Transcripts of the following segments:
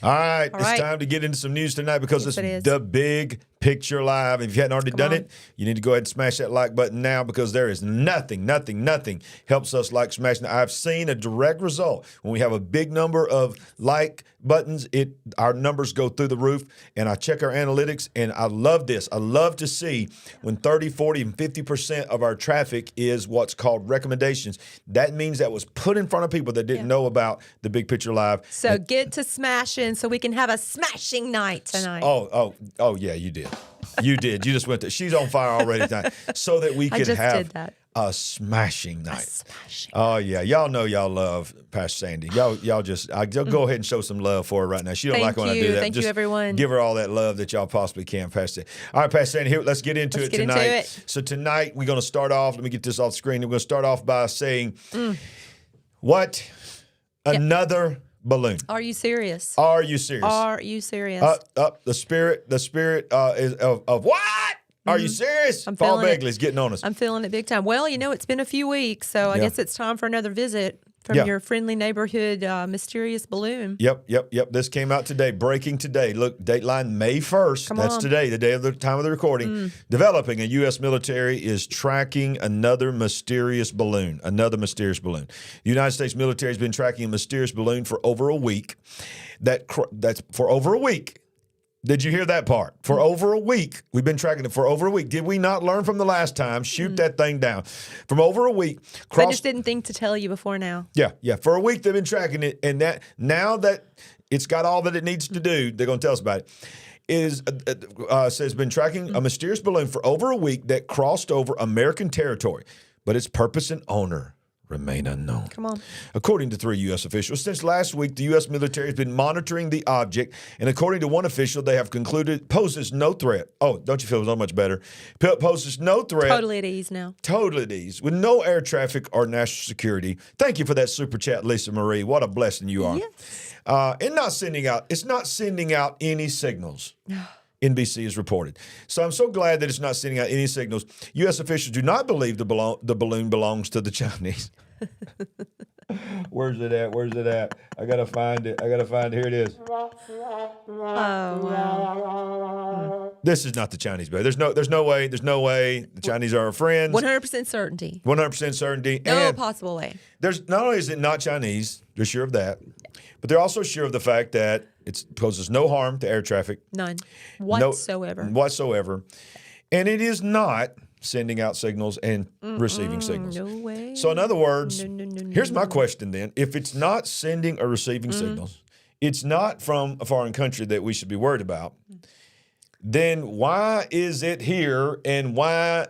All right, it's time to get into some news tonight because it's the Big Picture Live. If you hadn't already done it, you need to go ahead and smash that like button now because there is nothing helps us like smashing. I've seen a direct result. When we have a big number of like buttons, our numbers go through the roof, and I check our analytics, and I love this. I love to see when 30, 40, and 50% of our traffic is what's called recommendations. That means that was put in front of people that didn't know about the Big Picture Live. So get to smashing so we can have a smashing night tonight. Oh, yeah, you did. You did. You just went there. She's on fire already tonight. So that we could have a smashing night. Oh, yeah. Y'all know y'all love Pastor Sandy. Y'all just go ahead and show some love for her right now. She don't like when I do that. Thank you, everyone. Give her all that love that y'all possibly can, Pastor. All right, Pastor Sandy, here, let's get into it tonight. So tonight, we're going to start off. Let me get this off the screen. We're going to start off by saying, what? Another balloon. Are you serious? Are you serious? Are you serious? The spirit is of what? Are you serious? Paul Begley's getting on us. I'm feeling it big time. Well, it's been a few weeks, so I guess it's time for another visit from your friendly neighborhood mysterious balloon. Yep. This came out today, breaking today. Look, dateline May 1st. That's today, the day of the time of the recording. Developing a U.S. military is tracking another mysterious balloon. The United States military has been tracking a mysterious balloon for over a week. That's for over a week. Did you hear that part? For over a week. We've been tracking it for over a week. Did we not learn from the last time? Shoot that thing down. From over a week. I just didn't think to tell you before now. Yeah. For a week, they've been tracking it. And that now that it's got all that it needs to do, they're going to tell us about it. Says been tracking a mysterious balloon for over a week that crossed over American territory. But its purpose and owner remain unknown. Come on. According to 3 U.S. officials, since last week, the U.S. military has been monitoring the object, and according to one official, they have concluded it poses no threat. Oh, don't you feel so much better? Poses no threat. Totally at ease now. Totally at ease, with no air traffic or national security. Thank you for that super chat, Lisa Marie. What a blessing you are. Yes. It's not sending out any signals. NBC has reported. So I'm so glad that it's not sending out any signals. U.S. officials do not believe the balloon belongs to the Chinese. Where's it at? I got to find it. Here it is. Oh, wow. This is not the Chinese, baby. There's no way. The Chinese are our friends. 100% certainty. 100% certainty. No possible way. There's not only is it not Chinese, they're sure of that, but they're also sure of the fact that it poses no harm to air traffic. None. Whatsoever. And it is not sending out signals and receiving signals. No way. So in other words, here's my question then. If it's not sending or receiving signals, it's not from a foreign country that we should be worried about, then why is it here and why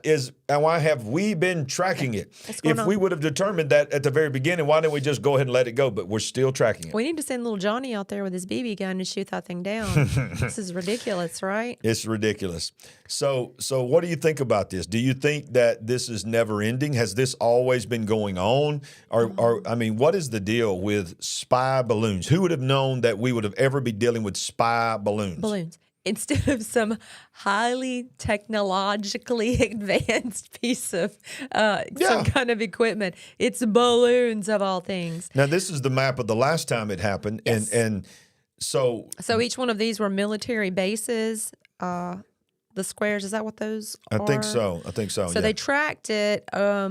have we been tracking it? If we would have determined that at the very beginning, why didn't we just go ahead and let it go? But we're still tracking it. We need to send little Johnny out there with his BB gun and shoot that thing down. This is ridiculous, right? It's ridiculous. So what do you think about this? Do you think that this is never ending? Has this always been going on? Or I mean, what is the deal with spy balloons? Who would have known that we would have ever be dealing with spy balloons? Instead of some highly technologically advanced piece of some kind of equipment, it's balloons of all things. Now, this is the map of the last time it happened. Yes. And so each one of these were military bases. The squares, is that what those are? I think so. So they tracked it. I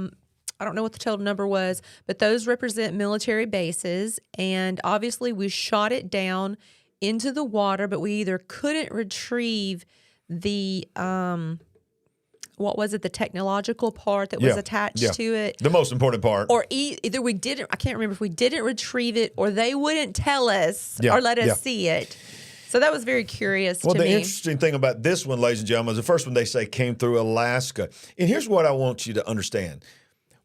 don't know what the total number was, but those represent military bases. And obviously we shot it down into the water, but we either couldn't retrieve the what was it, the technological part that was attached to it, the most important part, or either we didn't, I can't remember if we didn't retrieve it or they wouldn't tell us or let us see it. So that was very curious to me. Well, the interesting thing about this one, ladies and gentlemen, is the first one they say came through Alaska. And here's what I want you to understand.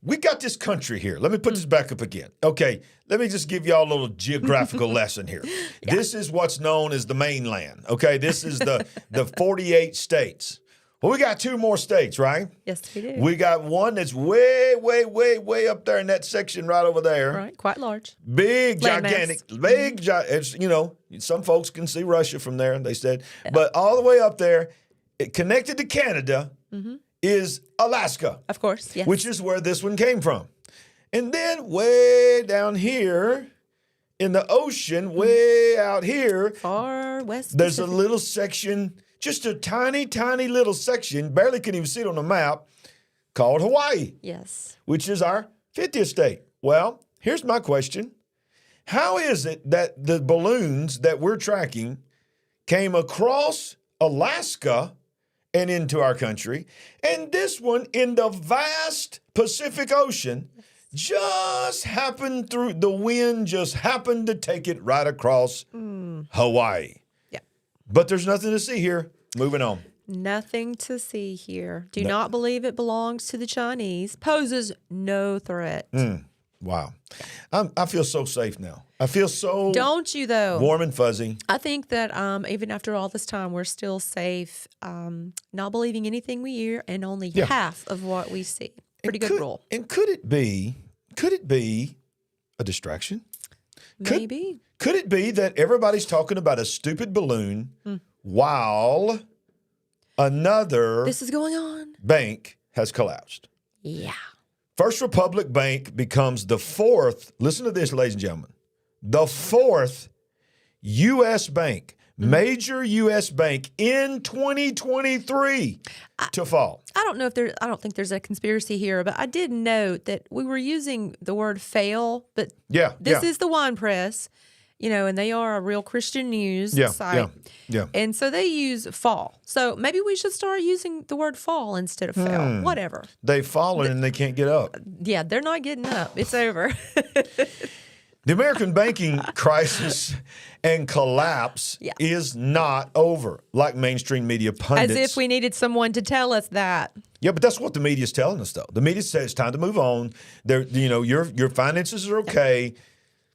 We got this country here. Let me put this back up again. Okay, let me just give y'all a little geographical lesson here. Yeah. This is what's known as the mainland. Okay, this is the 48 states. Well, we got 2 more states, right? Yes, we do. We got one that's way, way, way, way up there in that section right over there. Right, quite large. Big, gigantic, it's, some folks can see Russia from there, they said. Yeah. But all the way up there, connected to Canada, is Alaska. Of course, yes. Which is where this one came from. And then way down here in the ocean way out here, Far west there's a Pacific. little section, just a tiny, tiny little section, barely can even see it on the map, called Hawaii, Yes. which is our 50th state. Well, here's my question. How is it that the balloons that we're tracking came across Alaska and into our country, and this one in the vast Pacific Ocean just happened through, the wind just happened to take it right across Hawaii? Yeah. But there's nothing to see here. Moving on. Nothing to see here. Do not believe it belongs to the Chinese. Poses no threat. Wow. I feel so safe now. I feel so Don't you, though? warm and fuzzy. I think that even after all this time, we're still safe, not believing anything we hear and only half of what we see. Pretty good rule. And could it be a distraction? Maybe. Could it be that everybody's talking about a stupid balloon while another This is going on. bank has collapsed? Yeah. First Republic Bank becomes the fourth, listen to this, ladies and gentlemen, the fourth U.S. bank, major U.S. bank in 2023 to fall. I don't think there's a conspiracy here, but I did note that we were using the word fail, but this is the Wine Press, and they are a real Christian news site. Yeah. And so they use fall. So maybe we should start using the word fall instead of fail. Whatever. They've fallen and they can't get up. Yeah, they're not getting up. It's over. The American banking crisis and collapse is not over, like mainstream media pundits. As if we needed someone to tell us that. Yeah, but that's what the media's telling us, though. The media says it's time to move on. Your finances are okay.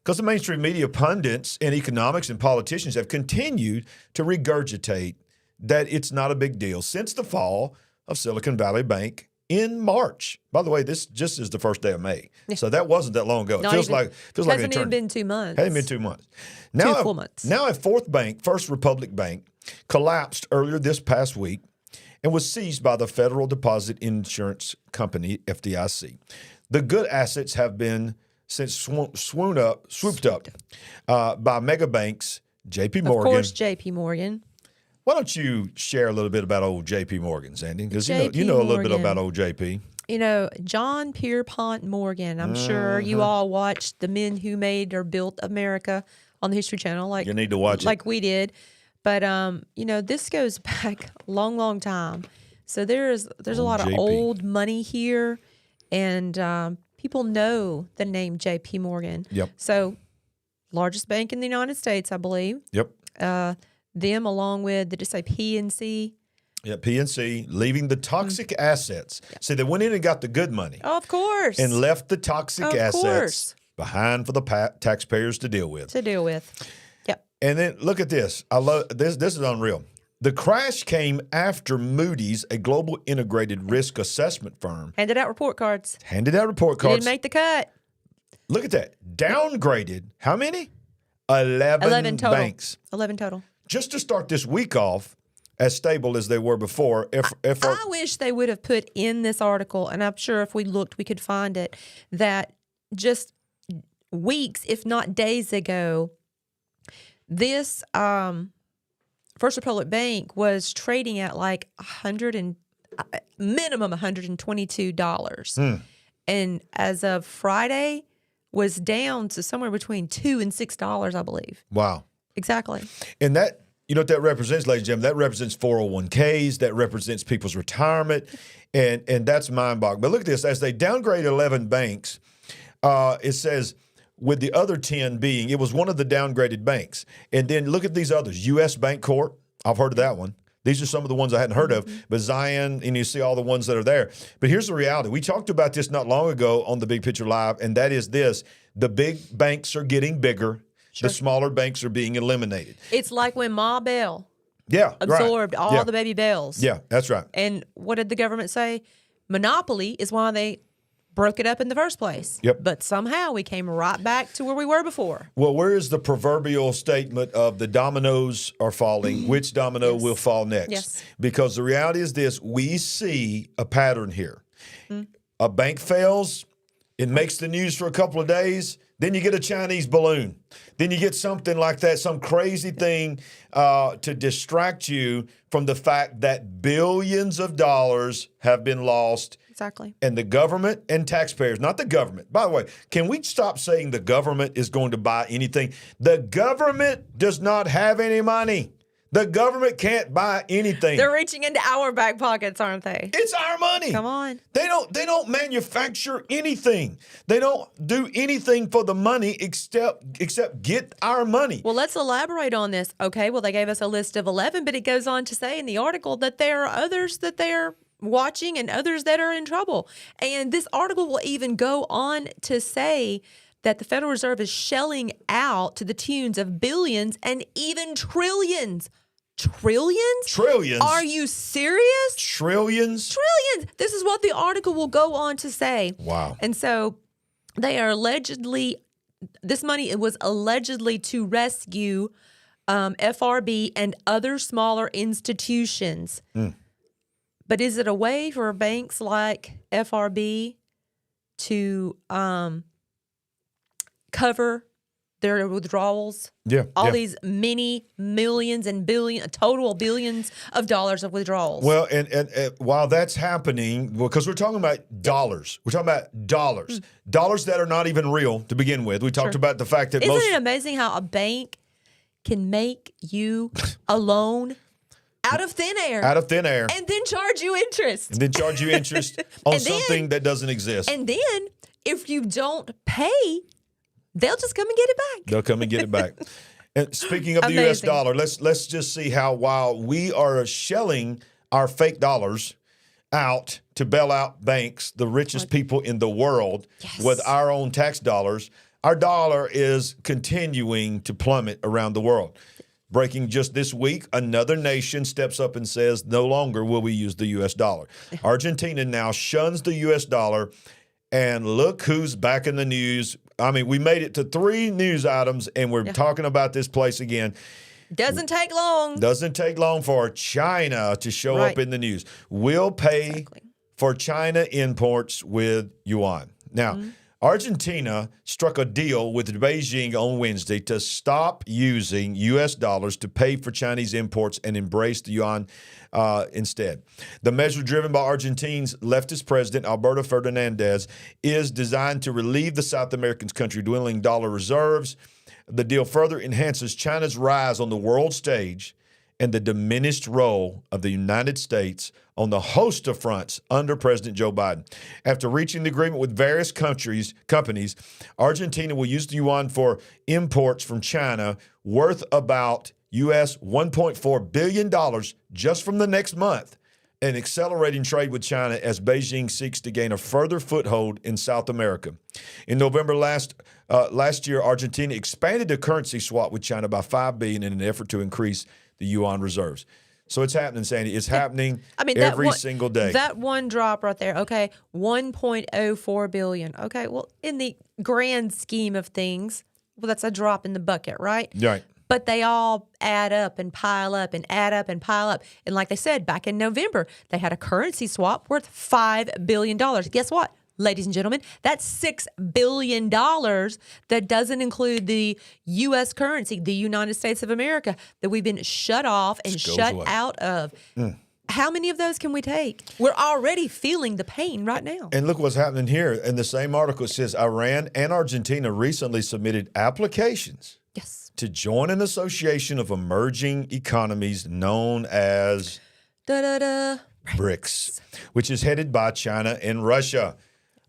Because the mainstream media pundits and economics and politicians have continued to regurgitate that it's not a big deal since the fall of Silicon Valley Bank in March. By the way, this just is the first day of May. So that wasn't that long ago. It feels like an eternity. Hasn't even been 2 months. Hasn't been 2 months. Now, 2 full months. Now a fourth bank, First Republic Bank, collapsed earlier this past week and was seized by the Federal Deposit Insurance Company, FDIC. The good assets have been since swooped up by mega banks, J.P. Morgan. Of course, J.P. Morgan. Why don't you share a little bit about old J.P. Morgan, Sandy? Because you know a little bit about old J.P. John Pierpont Morgan. I'm sure you all watched The Men Who Made or Built America on the History Channel. You need to watch it. Like we did. But, this goes back a long, long time. So there's a lot of old money here. And people know the name J.P. Morgan. Yep. So largest bank in the United States, I believe. Yep. Them along with, did it say PNC? Yeah, PNC, leaving the toxic assets. Yep. See, they went in and got the good money. Of course. And left the toxic assets behind for the taxpayers to deal with. Yep. And then look at this. I love this. This is unreal. The crash came after Moody's, a global integrated risk assessment firm, handed out report cards. Didn't make the cut. Look at that. Downgraded how many? 11 total. banks. 11 total. Just to start this week off as stable as they were before. I wish they would have put in this article, and I'm sure if we looked, we could find it, that just weeks, if not days ago, this First Republic Bank was trading at like minimum $122. And as of Friday, was down to somewhere between $2 and $6, I believe. Wow. Exactly. And that, you know what that represents, ladies and gentlemen? That represents 401ks. That represents people's retirement. And that's mind-boggling. But look at this. As they downgrade 11 banks, it says with the other 10 being, it was one of the downgraded banks. And then look at these others. U.S. Bank Corp. I've heard of that one. These are some of the ones I hadn't heard of. But Zion, and you see all the ones that are there. But here's the reality. We talked about this not long ago on the Big Picture Live, and that is this. The big banks are getting bigger. Sure. The smaller banks are being eliminated. It's like when Ma Bell absorbed all the baby bells. Yeah, that's right. And what did the government say? Monopoly is why they broke it up in the first place. Yep. But somehow we came right back to where we were before. Well, where is the proverbial statement of the dominoes are falling? Which domino will fall next? Yes. Because the reality is this. We see a pattern here. A bank fails. It makes the news for a couple of days. Then you get a Chinese balloon. Then you get something like that, some crazy thing to distract you from the fact that billions of dollars have been lost. Exactly. And the government and taxpayers, not the government. By the way, can we stop saying the government is going to buy anything? The government does not have any money. The government can't buy anything. They're reaching into our back pockets, aren't they? It's our money. Come on. They don't manufacture anything. They don't do anything for the money except get our money. Well, let's elaborate on this. Okay, well, they gave us a list of 11, but it goes on to say in the article that there are others that they're watching and others that are in trouble. And this article will even go on to say that the Federal Reserve is shelling out to the tunes of billions and even trillions. Trillions? Trillions. Are you serious? Trillions? Trillions. This is what the article will go on to say. Wow. And so they are allegedly, this money was allegedly to rescue FRB and other smaller institutions. But is it a way for banks like FRB to cover their withdrawals? Yeah. All these many millions and total billions of dollars of withdrawals. Well, and while that's happening, because we're talking about dollars. We're talking about dollars. Dollars that are not even real to begin with. We talked about the fact that Isn't it amazing how a bank can make you a loan out of thin air? Out of thin air. And then charge you interest. And then charge you interest on something that doesn't exist. And then if you don't pay, they'll just come and get it back. They'll come and get it back. And speaking of the U.S. dollar, let's just see how while we are shelling our fake dollars out to bail out banks, the richest people in the world, with our own tax dollars, our dollar is continuing to plummet around the world. Breaking just this week, another nation steps up and says, no longer will we use the U.S. dollar. Argentina now shuns the U.S. dollar, and look who's back in the news. I mean, we made it to 3 news items, and we're talking about this place again. Doesn't take long. Doesn't take long for China to show up in the news. We'll pay for China imports with yuan. Now, Argentina struck a deal with Beijing on Wednesday to stop using U.S. dollars to pay for Chinese imports and embrace the yuan instead. The measure, driven by Argentina's leftist president, Alberto Fernandez, is designed to relieve the South American country's dwindling dollar reserves. The deal further enhances China's rise on the world stage and the diminished role of the United States on the host of fronts under President Joe Biden. After reaching the agreement with various companies, Argentina will use the yuan for imports from China worth about U.S. $1.4 billion just from the next month, and accelerating trade with China as Beijing seeks to gain a further foothold in South America. In November last year, Argentina expanded the currency swap with China by $5 billion in an effort to increase the yuan reserves. So it's happening, Sandy. It's happening every single day. That one drop right there, okay, $1.04 billion. Okay, well, in the grand scheme of things, well, that's a drop in the bucket, right? Right. But they all add up and pile up and add up and pile up. And like they said, back in November, they had a currency swap worth $5 billion. Guess what, ladies and gentlemen? That's $6 billion that doesn't include the U.S. currency, the United States of America, that we've been shut off and shut out of. How many of those can we take? We're already feeling the pain right now. And look what's happening here. In the same article, it says Iran and Argentina recently submitted applications to join an association of emerging economies known as BRICS, which is headed by China and Russia.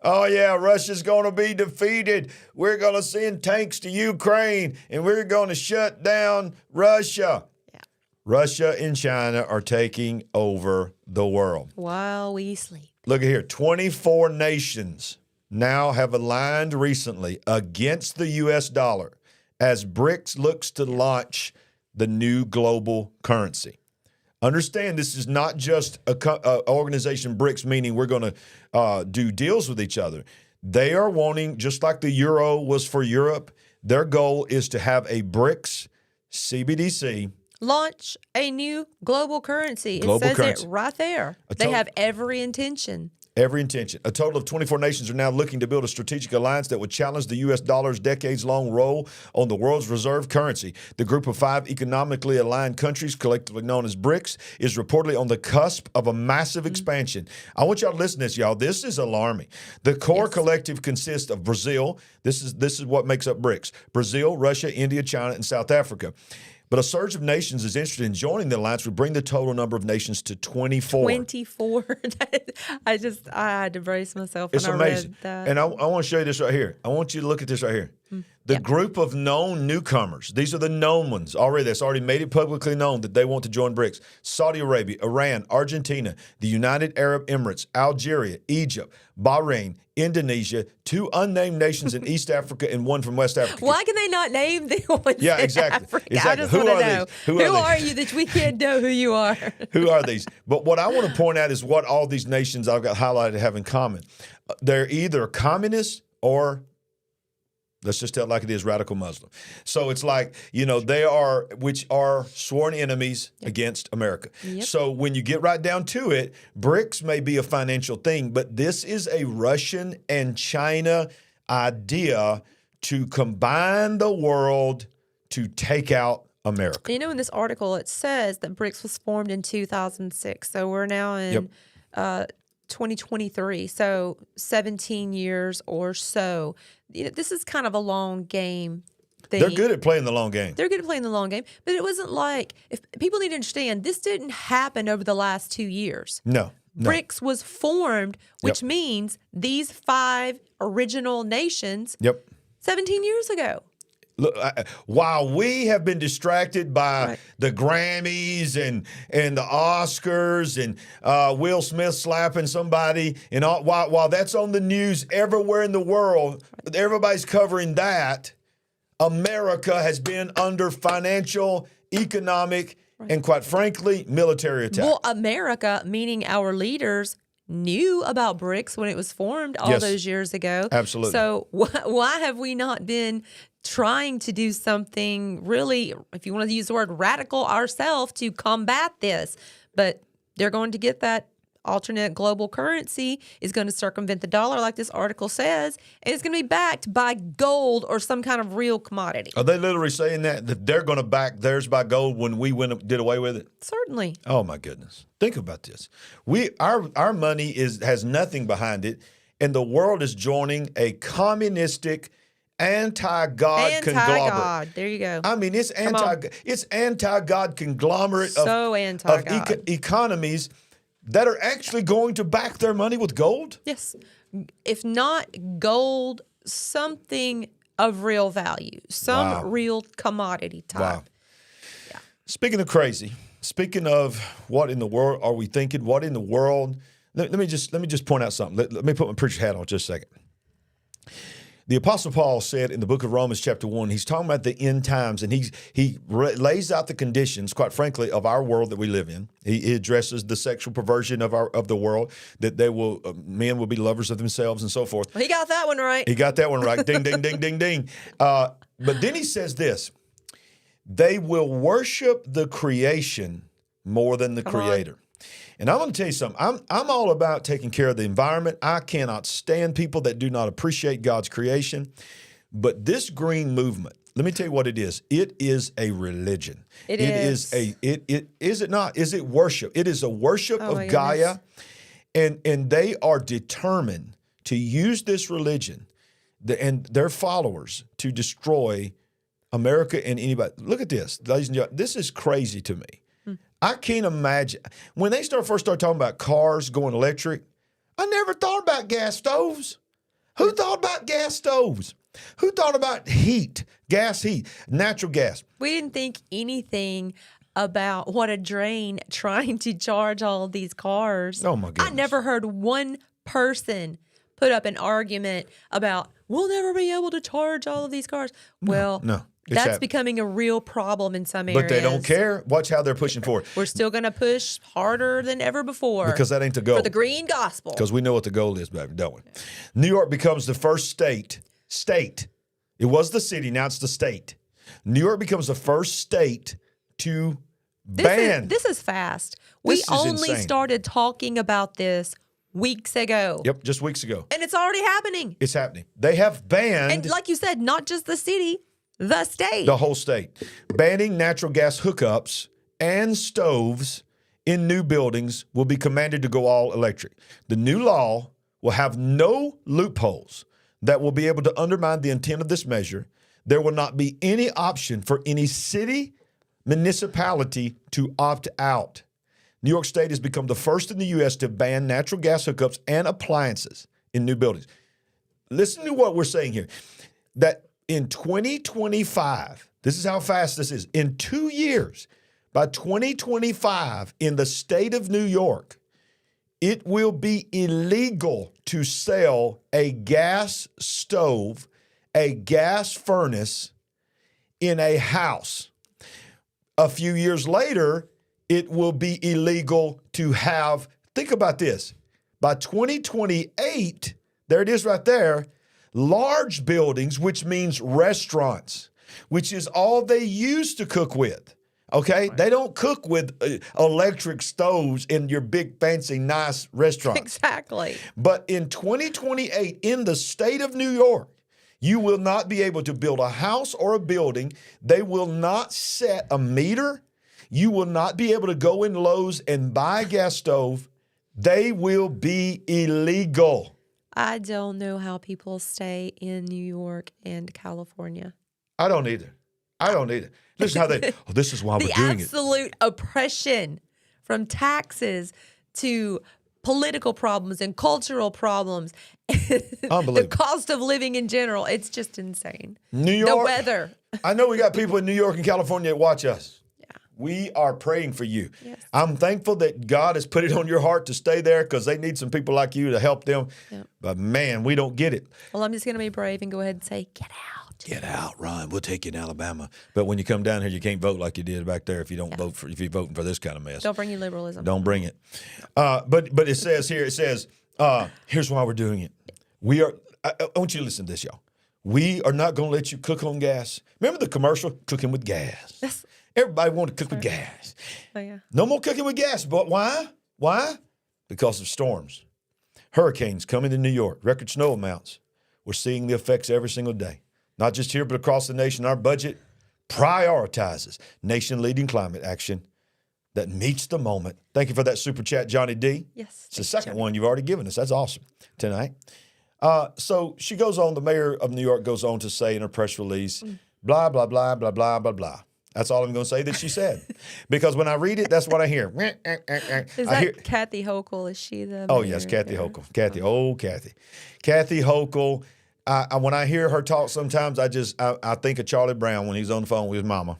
Oh, yeah, Russia's going to be defeated. We're going to send tanks to Ukraine, and we're going to shut down Russia. Yeah. Russia and China are taking over the world. While we sleep. Look at here. 24 nations now have aligned recently against the U.S. dollar as BRICS looks to launch the new global currency. Understand, this is not just an organization, BRICS, meaning we're going to do deals with each other. They are wanting, just like the euro was for Europe, their goal is to have a BRICS CBDC. Launch a new global currency. It says it right there. They have every intention. Every intention. A total of 24 nations are now looking to build a strategic alliance that would challenge the U.S. dollar's decades-long role on the world's reserve currency. The group of 5 economically aligned countries, collectively known as BRICS, is reportedly on the cusp of a massive expansion. I want y'all to listen to this, y'all. This is alarming. The core collective consists of Brazil. This is what makes up BRICS. Brazil, Russia, India, China, and South Africa. But a surge of nations is interested in joining the alliance would bring the total number of nations to 24. 24. I had to brace myself when It's I amazing. read that. And I want to show you this right here. I want you to look at this right here. The group of known newcomers, these are the known ones already, that's already made it publicly known that they want to join BRICS. Saudi Arabia, Iran, Argentina, the United Arab Emirates, Algeria, Egypt, Bahrain, Indonesia, 2 unnamed nations in East Africa and 1 from West Africa. Why can they not name the ones Yeah, in exactly. Africa? Exactly. I just Who want to are know. these? Who are you that we can't know who you are? Who are these? But what I want to point out is what all these nations I've got highlighted have in common. They're either communist or, let's just tell it like it is, radical Muslim. So it's like, they are, which are sworn enemies against America. Yep. So when you get right down to it, BRICS may be a financial thing, but this is a Russian and China idea to combine the world to take out America. In this article, it says that BRICS was formed in 2006. So we're now in 2023. So 17 years or so. This is kind of a long game thing. They're good at playing the long game. They're good at playing the long game. But it wasn't like, if people need to understand, this didn't happen over the last 2 years. No. BRICS was formed, which means these 5 original nations 17 years ago. Look, while we have been distracted by the Grammys and the Oscars and Will Smith slapping somebody, and all, while that's on the news everywhere in the world, everybody's covering that. America has been under financial, economic, and quite frankly, military attack. Well, America, meaning our leaders, knew about BRICS when it was formed all those years ago. Absolutely. So why have we not been trying to do something really, if you want to use the word radical, ourselves to combat this? But they're going to get that alternate global currency, is going to circumvent the dollar, like this article says, and it's going to be backed by gold or some kind of real commodity. Are they literally saying that they're going to back theirs by gold when we did away with it? Certainly. Oh my goodness! Think about this. Our money has nothing behind it, and the world is joining a communistic, anti-God conglomerate. There you go. I mean, it's anti-God conglomerate of economies that are actually going to back their money with gold? Yes. If not gold, something of real value, some real commodity type. Wow. Yeah. Speaking of crazy, speaking of what in the world are we thinking? What in the world? Let me just point out something. Let me put my preacher hat on just a second. The Apostle Paul said in the book of Romans chapter 1, he's talking about the end times, and he lays out the conditions, quite frankly, of our world that we live in. He addresses the sexual perversion of the world, that men will be lovers of themselves and so forth. Well, he got that one right. He got that one right. Ding, ding, ding, ding, ding. But then he says this: they will worship the creation more than the Creator. And I'm going to tell you something. I'm all about taking care of the environment. I cannot stand people that do not appreciate God's creation. But this green movement, let me tell you what it is. It is a religion. It is it not? Is it worship? It is a worship of Gaia. And they are determined to use this religion and their followers to destroy America and anybody. Look at this, ladies and gentlemen. This is crazy to me. I can't imagine. When they first started talking about cars going electric, I never thought about gas stoves. Who thought about gas stoves? Who thought about heat, gas heat, natural gas? We didn't think anything about what a drain trying to charge all of these cars. Oh, my goodness. I never heard one person put up an argument about, we'll never be able to charge all of these cars. Well, no. That's becoming a real problem in some areas. But they don't care. Watch how they're pushing for it. We're still going to push harder than ever before. Because that ain't the goal. For the green gospel. Because we know what the goal is, baby, don't we? New York becomes the first state. It was the city, now it's the state. New York becomes the first state to ban. This is fast. We only started talking about this weeks ago. Yep, just weeks ago. And it's already happening. It's happening. They have banned... And like you said, not just the city, the state. The whole state. Banning natural gas hookups and stoves in new buildings will be commanded to go all electric. The new law will have no loopholes that will be able to undermine the intent of this measure. There will not be any option for any city, municipality to opt out. New York State has become the first in the U.S. to ban natural gas hookups and appliances in new buildings. Listen to what we're saying here. That in 2025, this is how fast this is. In 2 years, by 2025, in the state of New York, it will be illegal to sell a gas stove, a gas furnace in a house. A few years later, it will be illegal to have, think about this, by 2028, there it is right there, large buildings, which means restaurants, which is all they used to cook with. Okay, right. They don't cook with electric stoves in your big, fancy, nice restaurants. Exactly. But in 2028, in the state of New York, you will not be able to build a house or a building. They will not set a meter. You will not be able to go in Lowe's and buy a gas stove. They will be illegal. I don't know how people stay in New York and California. I don't either. Listen how they, this is why we're doing it. The absolute oppression, from taxes to political problems and cultural problems, the cost of living in general. It's just insane. New York. The weather. I know we got people in New York and California that watch us. Yeah. We are praying for you. Yes. I'm thankful that God has put it on your heart to stay there because they need some people like you to help them. Yep. But man, we don't get it. Well, I'm just going to be brave and go ahead and say, get out. Get out, Ron. We'll take you in Alabama. But when you come down here, you can't vote like you did back there if you don't vote for, if you're voting for this kind of mess. Don't bring your liberalism. Don't bring it. But it says here, here's why we're doing it. We are, I want you to listen to this, y'all. We are not going to let you cook on gas. Remember the commercial, cooking with gas? Everybody wanted to cook with gas. Oh, yeah. No more cooking with gas. But why? Why? Because of storms. Hurricanes coming to New York, record snow amounts. We're seeing the effects every single day. Not just here, but across the nation. Our budget prioritizes nation-leading climate action that meets the moment. Thank you for that super chat, Johnny D. Yes. It's the second one you've already given us. That's awesome tonight. So she goes on, the mayor of New York goes on to say in her press release, blah, blah, blah, blah, blah, blah, blah. That's all I'm going to say that she said. Because when I read it, that's what I hear. Is that Kathy Hochul? Is she the mayor? Oh, yes, Kathy Hochul. Kathy Hochul. When I hear her talk, sometimes I think of Charlie Brown when he's on the phone with his mama.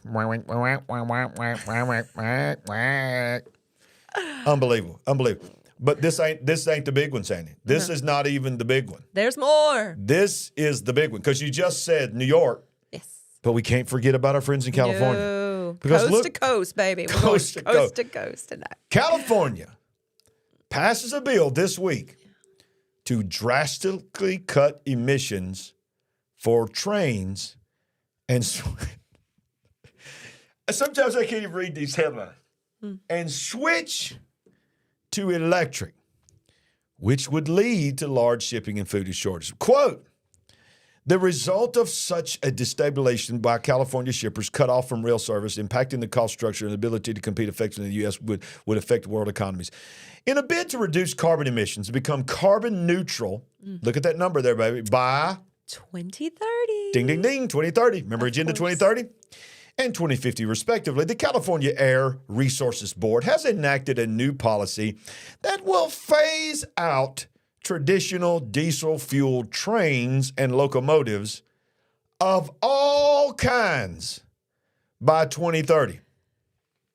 Unbelievable. But this ain't the big one, Sandy. This is not even the big one. There's more. This is the big one because you just said New York. Yes. But we can't forget about our friends in California. No. Because coast to coast, baby. We're coast to coast tonight. California passes a bill this week to drastically cut emissions for trains and sometimes I can't even read these headlines. And switch to electric, which would lead to large shipping and food shortages. Quote, the result of such a destabilization by California shippers cut off from rail service, impacting the cost structure and ability to compete effectively in the U.S. would affect world economies. In a bid to reduce carbon emissions and become carbon neutral, look at that number there, baby, by 2030. Ding, ding, ding, 2030. Remember Agenda 2030? And 2050, respectively, the California Air Resources Board has enacted a new policy that will phase out traditional diesel-fueled trains and locomotives of all kinds by 2030.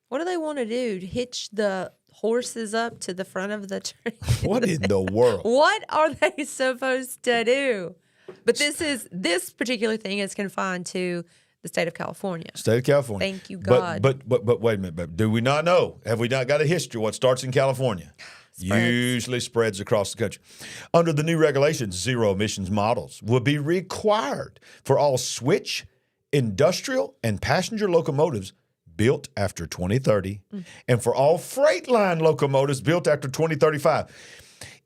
What do they want to do? Hitch the horses up to the front of the train? What in the world? What are they supposed to do? But this particular thing is confined to the state of California. State of California. Thank you, God. But wait a minute. But do we not know? Have we not got a history? What starts in California usually spreads across the country. Under the new regulations, zero emissions models will be required for all switch, industrial, and passenger locomotives built after 2030, and for all freight line locomotives built after 2035.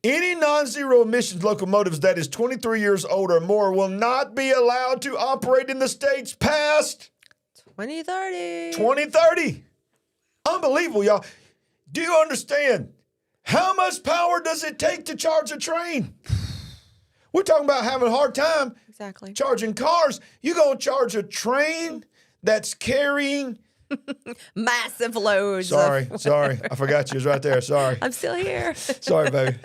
Any non-zero emissions locomotives that is 23 years old or more will not be allowed to operate in the states past 2030. 2030. Unbelievable, y'all. Do you understand? How much power does it take to charge a train? We're talking about having a hard time charging cars. You're going to charge a train that's carrying massive loads. Sorry. I forgot you was right there. Sorry. I'm still here. Sorry, baby.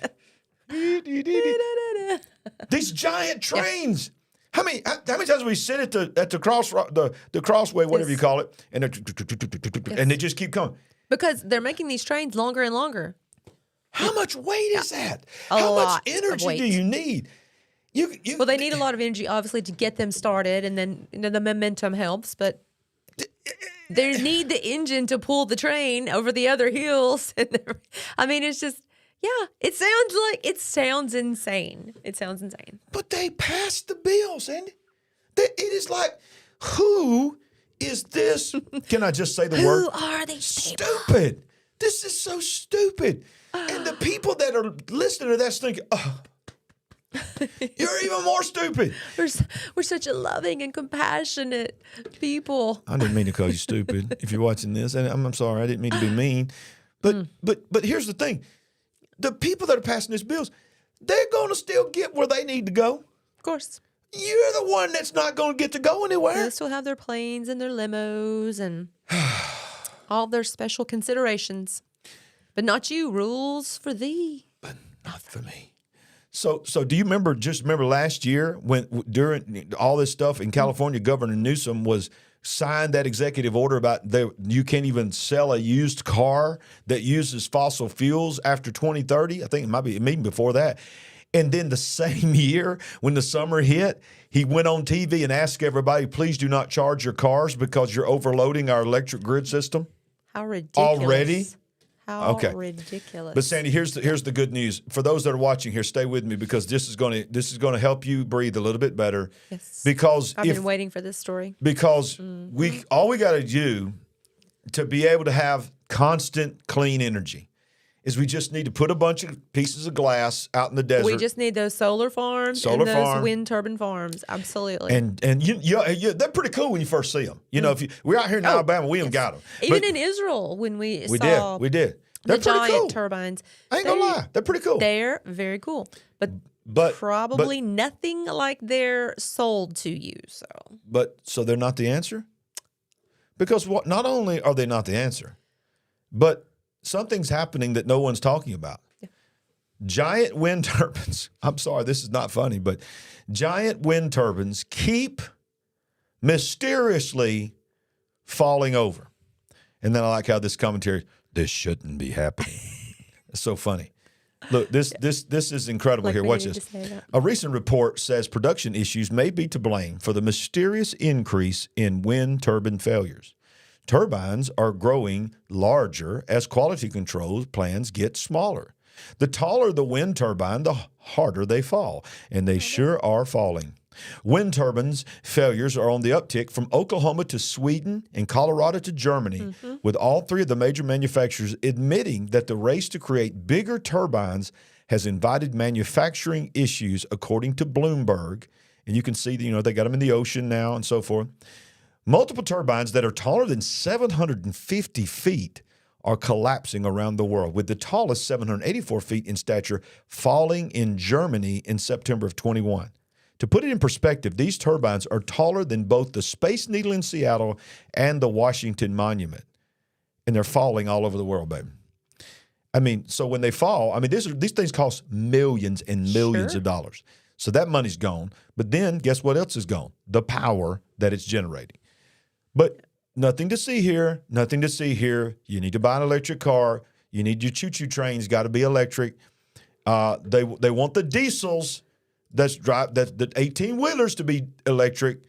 These giant trains. How many times we sit at the crossway, whatever you call it, and they just keep coming? Because they're making these trains longer and longer. How much weight is that? A How lot much energy do you need? Well, they need a lot of energy, obviously, to get them started, and then the momentum helps. But they need the engine to pull the train over the other hills. I mean, it's just. Yeah, it sounds insane. It sounds insane. But they passed the bills, and it is like, who is this? Can I just say the word? Who are these people? Stupid. This is so stupid. And the people that are listening to that's thinking, oh, you're even more stupid. We're such a loving and compassionate people. I didn't mean to call you stupid if you're watching this, and I'm sorry, I didn't mean to be mean. But here's the thing. The people that are passing these bills, they're going to still get where they need to go. Of course. You're the one that's not going to get to go anywhere. They still have their planes and their limos and all their special considerations. But not you. Rules for thee. But not for me. So do you remember last year when during all this stuff in California, Governor Newsom signed that executive order about you can't even sell a used car that uses fossil fuels after 2030. I think it might be even before that. And then the same year when the summer hit, he went on TV and asked everybody, please do not charge your cars because you're overloading our electric grid system. How ridiculous. Already? How ridiculous. But Sandy, here's the good news. For those that are watching here, stay with me because this is going to help you breathe a little bit better. Yes. Because I've been waiting for this story. Because all we got to do to be able to have constant clean energy is we just need to put a bunch of pieces of glass out in the desert. We just need those solar farms and those wind turbine farms. Absolutely. And they're pretty cool when you first see them. You know, we're out here in Alabama, we haven't got them. Even in Israel, when we saw we did. They're the pretty giant cool. turbines. I ain't gonna lie, they're pretty cool. They're very cool, but probably nothing like they're sold to you. So they're not the answer? Because not only are they not the answer, but something's happening that no one's talking about. Yeah. Giant wind turbines. I'm sorry, this is not funny, but giant wind turbines keep mysteriously falling over. And then I like how this commentary, this shouldn't be happening. It's so funny. Look, this is incredible here. Watch this. A recent report says production issues may be to blame for the mysterious increase in wind turbine failures. Turbines are growing larger as quality control plans get smaller. The taller the wind turbine, the harder they fall, and they sure are falling. Wind turbines failures are on the uptick from Oklahoma to Sweden and Colorado to Germany, with all three of the major manufacturers admitting that the race to create bigger turbines has invited manufacturing issues, according to Bloomberg. And you can see, they got them in the ocean now and so forth. Multiple turbines that are taller than 750 feet are collapsing around the world, with the tallest 784 feet in stature falling in Germany in September of 21. To put it in perspective, these turbines are taller than both the Space Needle in Seattle and the Washington Monument, and they're falling all over the world, baby. I mean, so when they fall, these things cost millions and millions of dollars. So that money's gone. But then guess what else is gone? The power that it's generating. But nothing to see here, nothing to see here. You need to buy an electric car. You need your choo-choo trains, got to be electric. They want the diesels the 18-wheelers to be electric.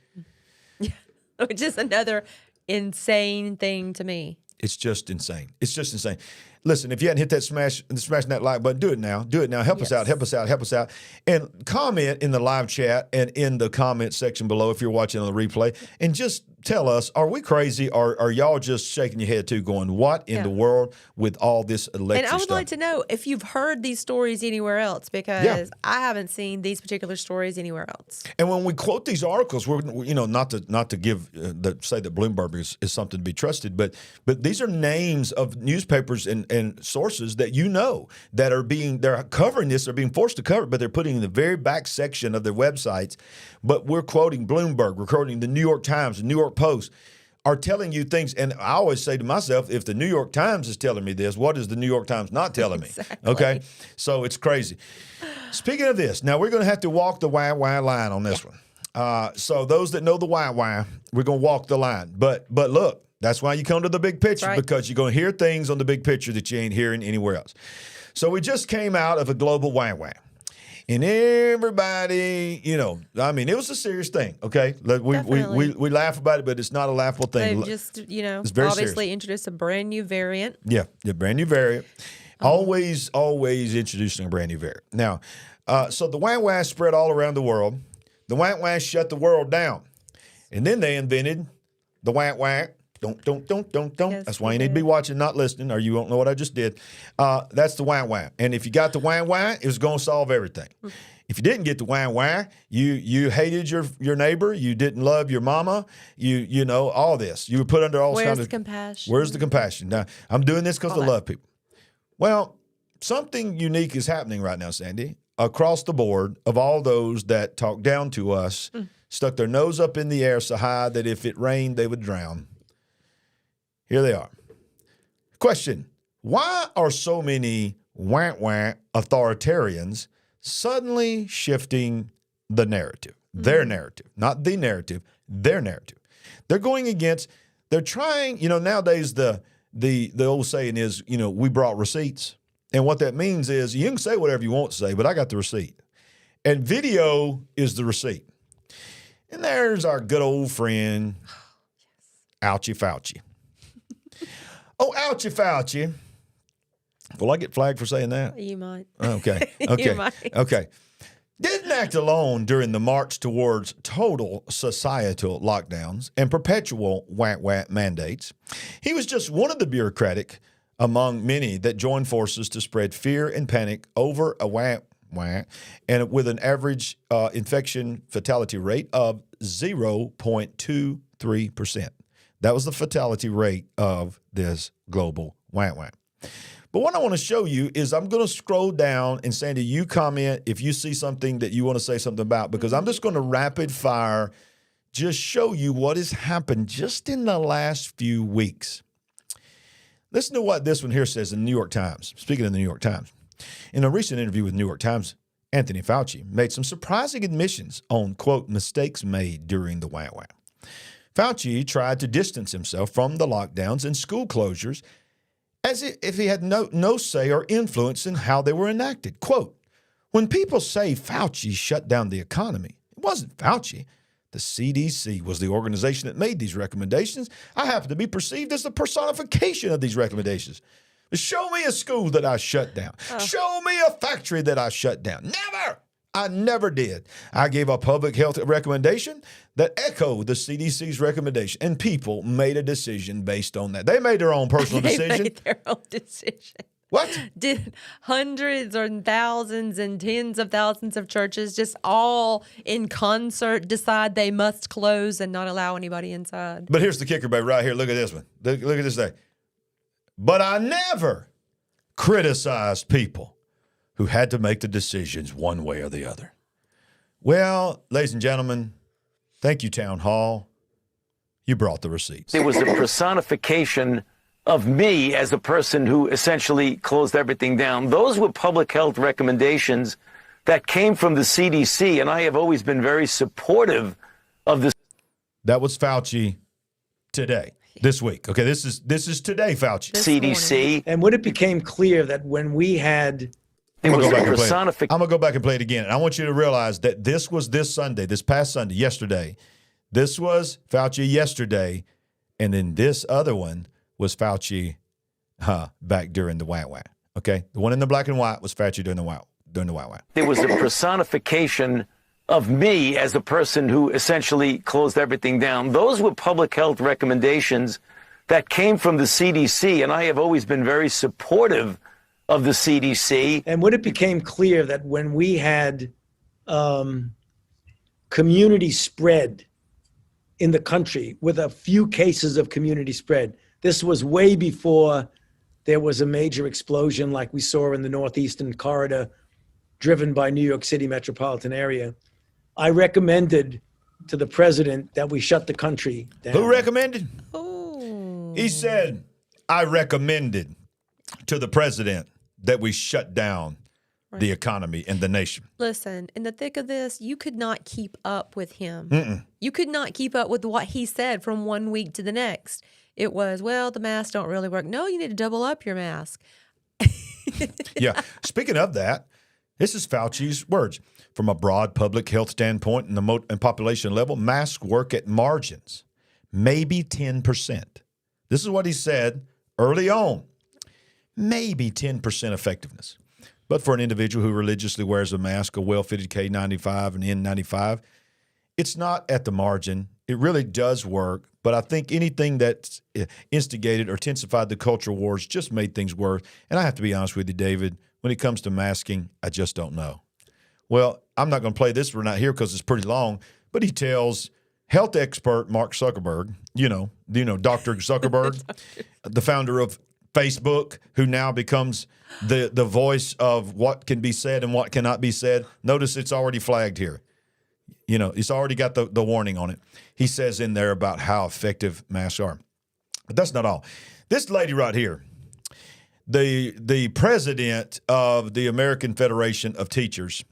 Which is another insane thing to me. It's just insane. It's just insane. Listen, if you hadn't hit that smashing that like button, do it now. Do it now. Help us out. Help us out. Help us out. And comment in the live chat and in the comment section below if you're watching on the replay. And just tell us, are we crazy, or are y'all just shaking your head too, going, what in the world with all this election And I would stuff? like to know if you've heard these stories anywhere else, because I haven't seen these particular stories anywhere else. And when we quote these articles, we're not to give say that Bloomberg is something to be trusted, but these are names of newspapers and sources that that they're covering this, they're being forced to cover it, but they're putting in the very back section of their websites. But we're quoting Bloomberg, we're quoting the New York Times, the New York Post, are telling you things. And I always say to myself, if the New York Times is telling me this, what is the New York Times not telling me? Exactly. Okay, so it's crazy. Speaking of this, now we're going to have to walk the why line on this one. So those that know the why, we're going to walk the line. But look, that's why you come to the big picture, because you're going to hear things on the big picture that you ain't hearing anywhere else. So we just came out of a global why. And everybody, it was a serious thing, okay? We laugh about it, but it's not a laughable thing. They've just, it's very obviously serious. Introduced a brand new variant. Yeah, the brand new variant. Always introducing a brand new variant. Now, so the wah spread all around the world. The wah shut the world down. And then they invented the wah. Don't. Yes, That's why you need to be watching, not listening, or you won't know what I just did. That's the wah. And if you got the wah, it was going to solve everything. If you didn't get the wah, you hated your neighbor, you didn't love your mama, you know all this. You were put under all kinds of. Where's the compassion? Where's the compassion? Now, I'm doing this because I love people. Well, something unique is happening right now, Sandy, across the board of all those that talk down to us, stuck their nose up in the air so high that if it rained, they would drown. Here they are. Question: why are so many authoritarians suddenly shifting the narrative? Their narrative, not the narrative, their narrative. They're going against, they're trying, nowadays the old saying is, we brought receipts. And what that means is you can say whatever you want to say, but I got the receipt. And video is the receipt. And there's our good old friend, Ouchie Fauci. Oh, Ouchie Fauci. Will I get flagged for saying that? You might. Okay. You might. Okay. Didn't act alone during the march towards total societal lockdowns and perpetual mandates. He was just one of the bureaucratic among many that joined forces to spread fear and panic over a and with an average infection fatality rate of 0.23%. That was the fatality rate of this global But what I want to show you is I'm going to scroll down, and Sandy, you comment if you see something that you want to say something about, because I'm just going to rapid fire just show you what has happened just in the last few weeks. Listen to what this one here says in the New York Times. Speaking of the New York Times, in a recent interview with New York Times, Anthony Fauci made some surprising admissions on, quote, mistakes made during the Fauci tried to distance himself from the lockdowns and school closures as if he had no say or influence in how they were enacted. Quote, when people say Fauci shut down the economy, it wasn't Fauci. The CDC was the organization that made these recommendations. I happen to be perceived as the personification of these recommendations. Show me a school that I shut down. Show me a factory that I shut down. Never! I never did. I gave a public health recommendation that echoed the CDC's recommendation, and people made a decision based on that. They made their own personal decision. They made their own decision. What? Did hundreds or thousands and tens of thousands of churches just all in concert decide they must close and not allow anybody inside? But here's the kicker, baby, right here. Look at this one. Look at this thing. But I never criticized people who had to make the decisions one way or the other. Well, ladies and gentlemen, thank you, Town Hall. You brought the receipts. It was a personification of me as a person who essentially closed everything down. Those were public health recommendations that came from the CDC, and I have always been very supportive of this. That was Fauci today, this week. Okay, this is today, Fauci. CDC. And when it became clear that when we had... I'm going to go back and play it again. And I want you to realize that this was this past Sunday, yesterday. This was Fauci yesterday. And then this other one was Fauci back during the wah. Okay? The one in the black and white was Fauci during the wah. It was a personification of me as a person who essentially closed everything down. Those were public health recommendations that came from the CDC, and I have always been very supportive of the CDC. And when it became clear that when we had community spread in the country with a few cases of community spread, this was way before there was a major explosion like we saw in the Northeastern Corridor driven by New York City metropolitan area, I recommended to the president that we shut the country down. Who recommended? Oh. He said, I recommended to the president that we shut down the economy and the nation. Listen, in the thick of this, you could not keep up with him. You could not keep up with what he said from one week to the next. It was, well, the masks don't really work. No, you need to double up your mask. Yeah. Speaking of that, this is Fauci's words. From a broad public health standpoint and population level, masks work at margins, maybe 10%. This is what he said early on. Maybe 10% effectiveness. But for an individual who religiously wears a mask, a well-fitted K95 and N95, it's not at the margin. It really does work. But I think anything that's instigated or intensified the cultural wars just made things worse. And I have to be honest with you, David, when it comes to masking, I just don't know. Well, I'm not going to play this one out here because it's pretty long, but he tells health expert Mark Zuckerberg, you know, Dr. Zuckerberg, the founder of Facebook, who now becomes the voice of what can be said and what cannot be said. Notice it's already flagged here. You know, it's already got the warning on it. He says in there about how effective masks are. But that's not all. This lady right here, the president of the American Federation of Teachers,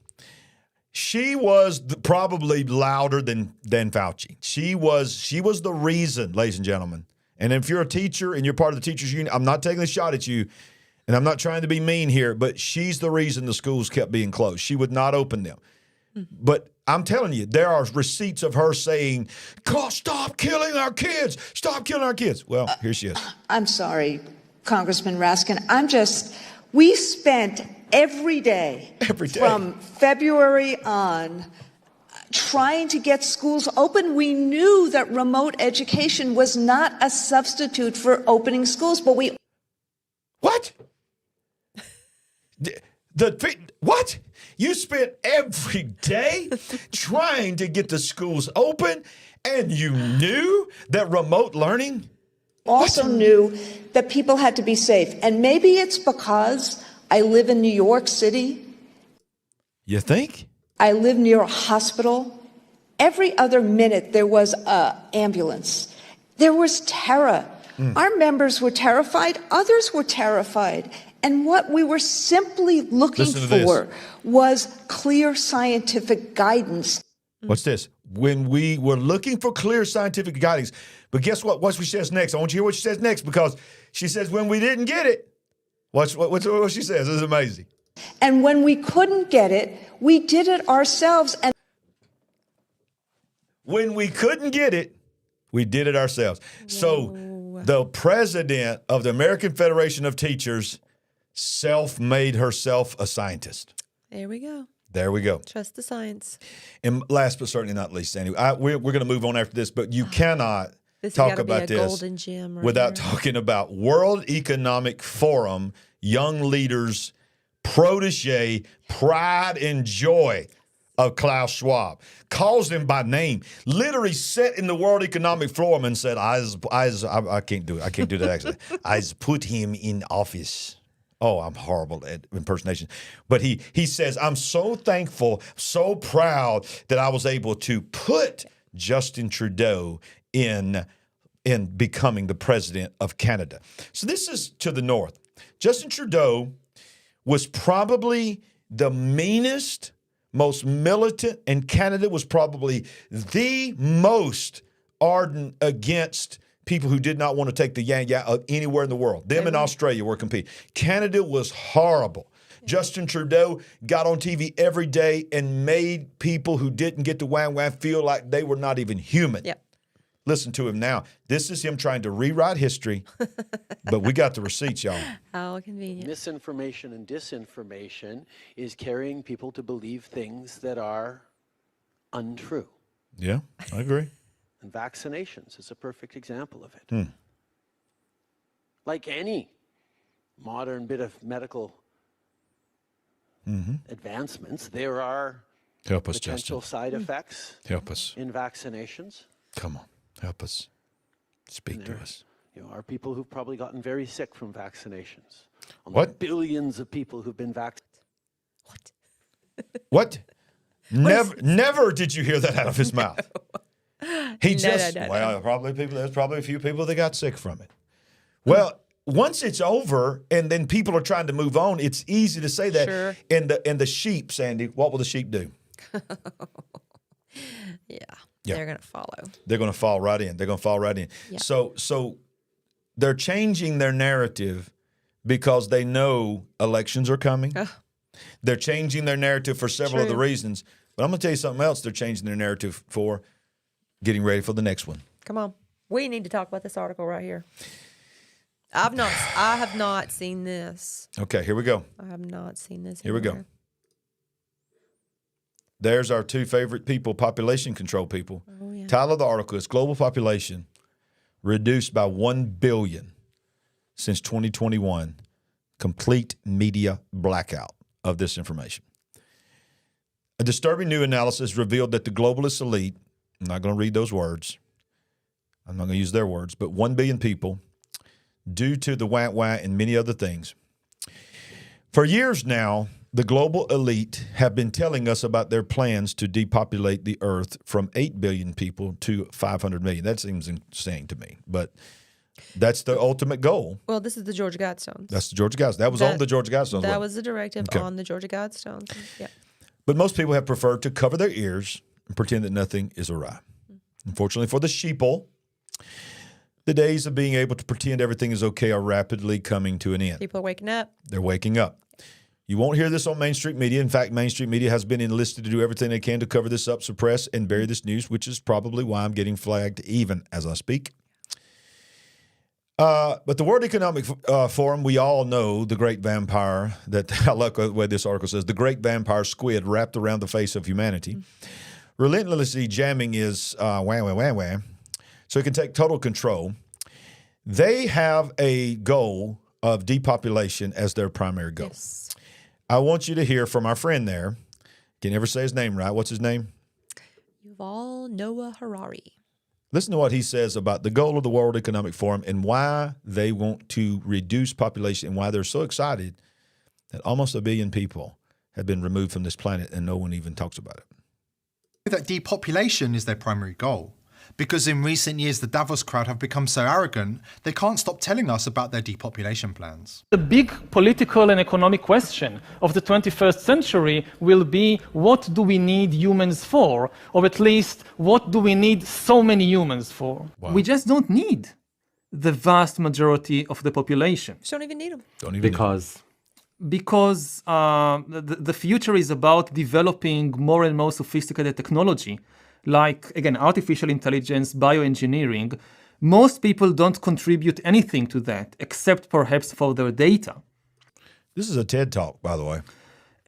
she was probably louder than Fauci. She was the reason, ladies and gentlemen. And if you're a teacher and you're part of the teachers union, I'm not taking a shot at you, and I'm not trying to be mean here, but she's the reason the schools kept being closed. She would not open them. But I'm telling you, there are receipts of her saying, stop killing our kids. Stop killing our kids. Well, here she is. I'm sorry, Congressman Raskin. We spent every day from February on trying to get schools open. We knew that remote education was not a substitute for opening schools, but we... What? What? You spent every day trying to get the schools open, and you knew that remote learning? Also knew that people had to be safe. And maybe it's because I live in New York City. You think? I live near a hospital. Every other minute there was an ambulance. There was terror. Our members were terrified. Others were terrified. And what we were simply looking for was clear scientific guidance. What's this? When we were looking for clear scientific guidance. But guess what? What she says next. I want you to hear what she says next, because she says when we didn't get it. What she says is amazing. And when we couldn't get it, we did it ourselves. And when we couldn't get it, we did it ourselves. Whoa. So the president of the American Federation of Teachers self-made herself a scientist. There we go. There we go. Trust the science. And last but certainly not least, Sandy, we're going to move on after this, but you cannot talk about this golden gem without talking about World Economic Forum, young leaders, protege, pride and joy of Klaus Schwab. Calls him by name. Literally sat in the World Economic Forum and said, I can't do it. I can't do that actually. I put him in office. Oh, I'm horrible at impersonation. But he says, I'm so thankful, so proud that I was able to put Justin Trudeau in becoming the president of Canada. So this is to the north. Justin Trudeau was probably the meanest, most militant, and Canada was probably the most ardent against people who did not want to take the yang of anywhere in the world. Them in Australia were competing. Canada was horrible. Justin Trudeau got on TV every day and made people who didn't get the wang feel like they were not even human. Yep. Listen to him now. This is him trying to rewrite history, but we got the receipts, y'all. How convenient. Misinformation and disinformation is carrying people to believe things that are untrue. Yeah, I agree. And vaccinations is a perfect example of it. Like any modern bit of medical advancements, there are Help us, potential Justin. side effects Help us. in vaccinations. Come on. Help us. Speak to us. Are people who've probably gotten very sick from vaccinations. What? Billions of people who've been vaccinated. What? Never did you hear that out of his mouth. He just, well, there's probably a few people that got sick from it. Well, once it's over and then people are trying to move on, it's easy to say that. Sure. And the sheep, Sandy, what will the sheep do? Yeah. Yeah. They're going to follow. They're going to fall right in. They're going to fall right in. Yeah. So they're changing their narrative because they know elections are coming. They're changing their narrative for several other reasons. But I'm going to tell you something else they're changing their narrative for, getting ready for the next one. Come on. We need to talk about this article right here. I have not seen this. Okay, here we go. I have not seen this. Here we go. There's our two favorite people, population control people. Oh, yeah. Title of the article is Global Population Reduced by 1 Billion since 2021. Complete media blackout of this information. A disturbing new analysis revealed that the globalist elite, I'm not going to read those words, I'm not going to use their words, but 1 billion people, due to the wah-wah and many other things. For years now, the global elite have been telling us about their plans to depopulate the earth from 8 billion people to 500 million. That seems insane to me, but that's the ultimate goal. Well, this is the Georgia Guidestones. That's the Georgia Guidestones. That was on the Georgia Guidestones. That was the directive on the Georgia Guidestones. Yeah. But most people have preferred to cover their ears and pretend that nothing is awry. Unfortunately for the sheeple, the days of being able to pretend everything is okay are rapidly coming to an end. People are waking up. They're waking up. You won't hear this on mainstream media. In fact, mainstream media has been enlisted to do everything they can to cover this up, suppress, and bury this news, which is probably why I'm getting flagged even as I speak. But the World Economic Forum, we all know the great vampire that, I like the way this article says, the great vampire squid wrapped around the face of humanity. Relentlessly jamming is wah, so it can take total control. They have a goal of depopulation as their primary goal. Yes. I want you to hear from our friend there. Can you ever say his name right? What's his name? Yuval Noah Harari. Listen to what he says about the goal of the World Economic Forum and why they want to reduce population and why they're so excited that almost 1 billion people have been removed from this planet and no one even talks about it. That depopulation is their primary goal. Because in recent years, the Davos crowd have become so arrogant, they can't stop telling us about their depopulation plans. The big political and economic question of the 21st century will be, what do we need humans for? Or at least, what do we need so many humans for? Wow. We just don't need the vast majority of the population. Just don't even need them. Because the future is about developing more and more sophisticated technology, like, again, artificial intelligence, bioengineering. Most people don't contribute anything to that, except perhaps for their data. This is a TED Talk, by the way.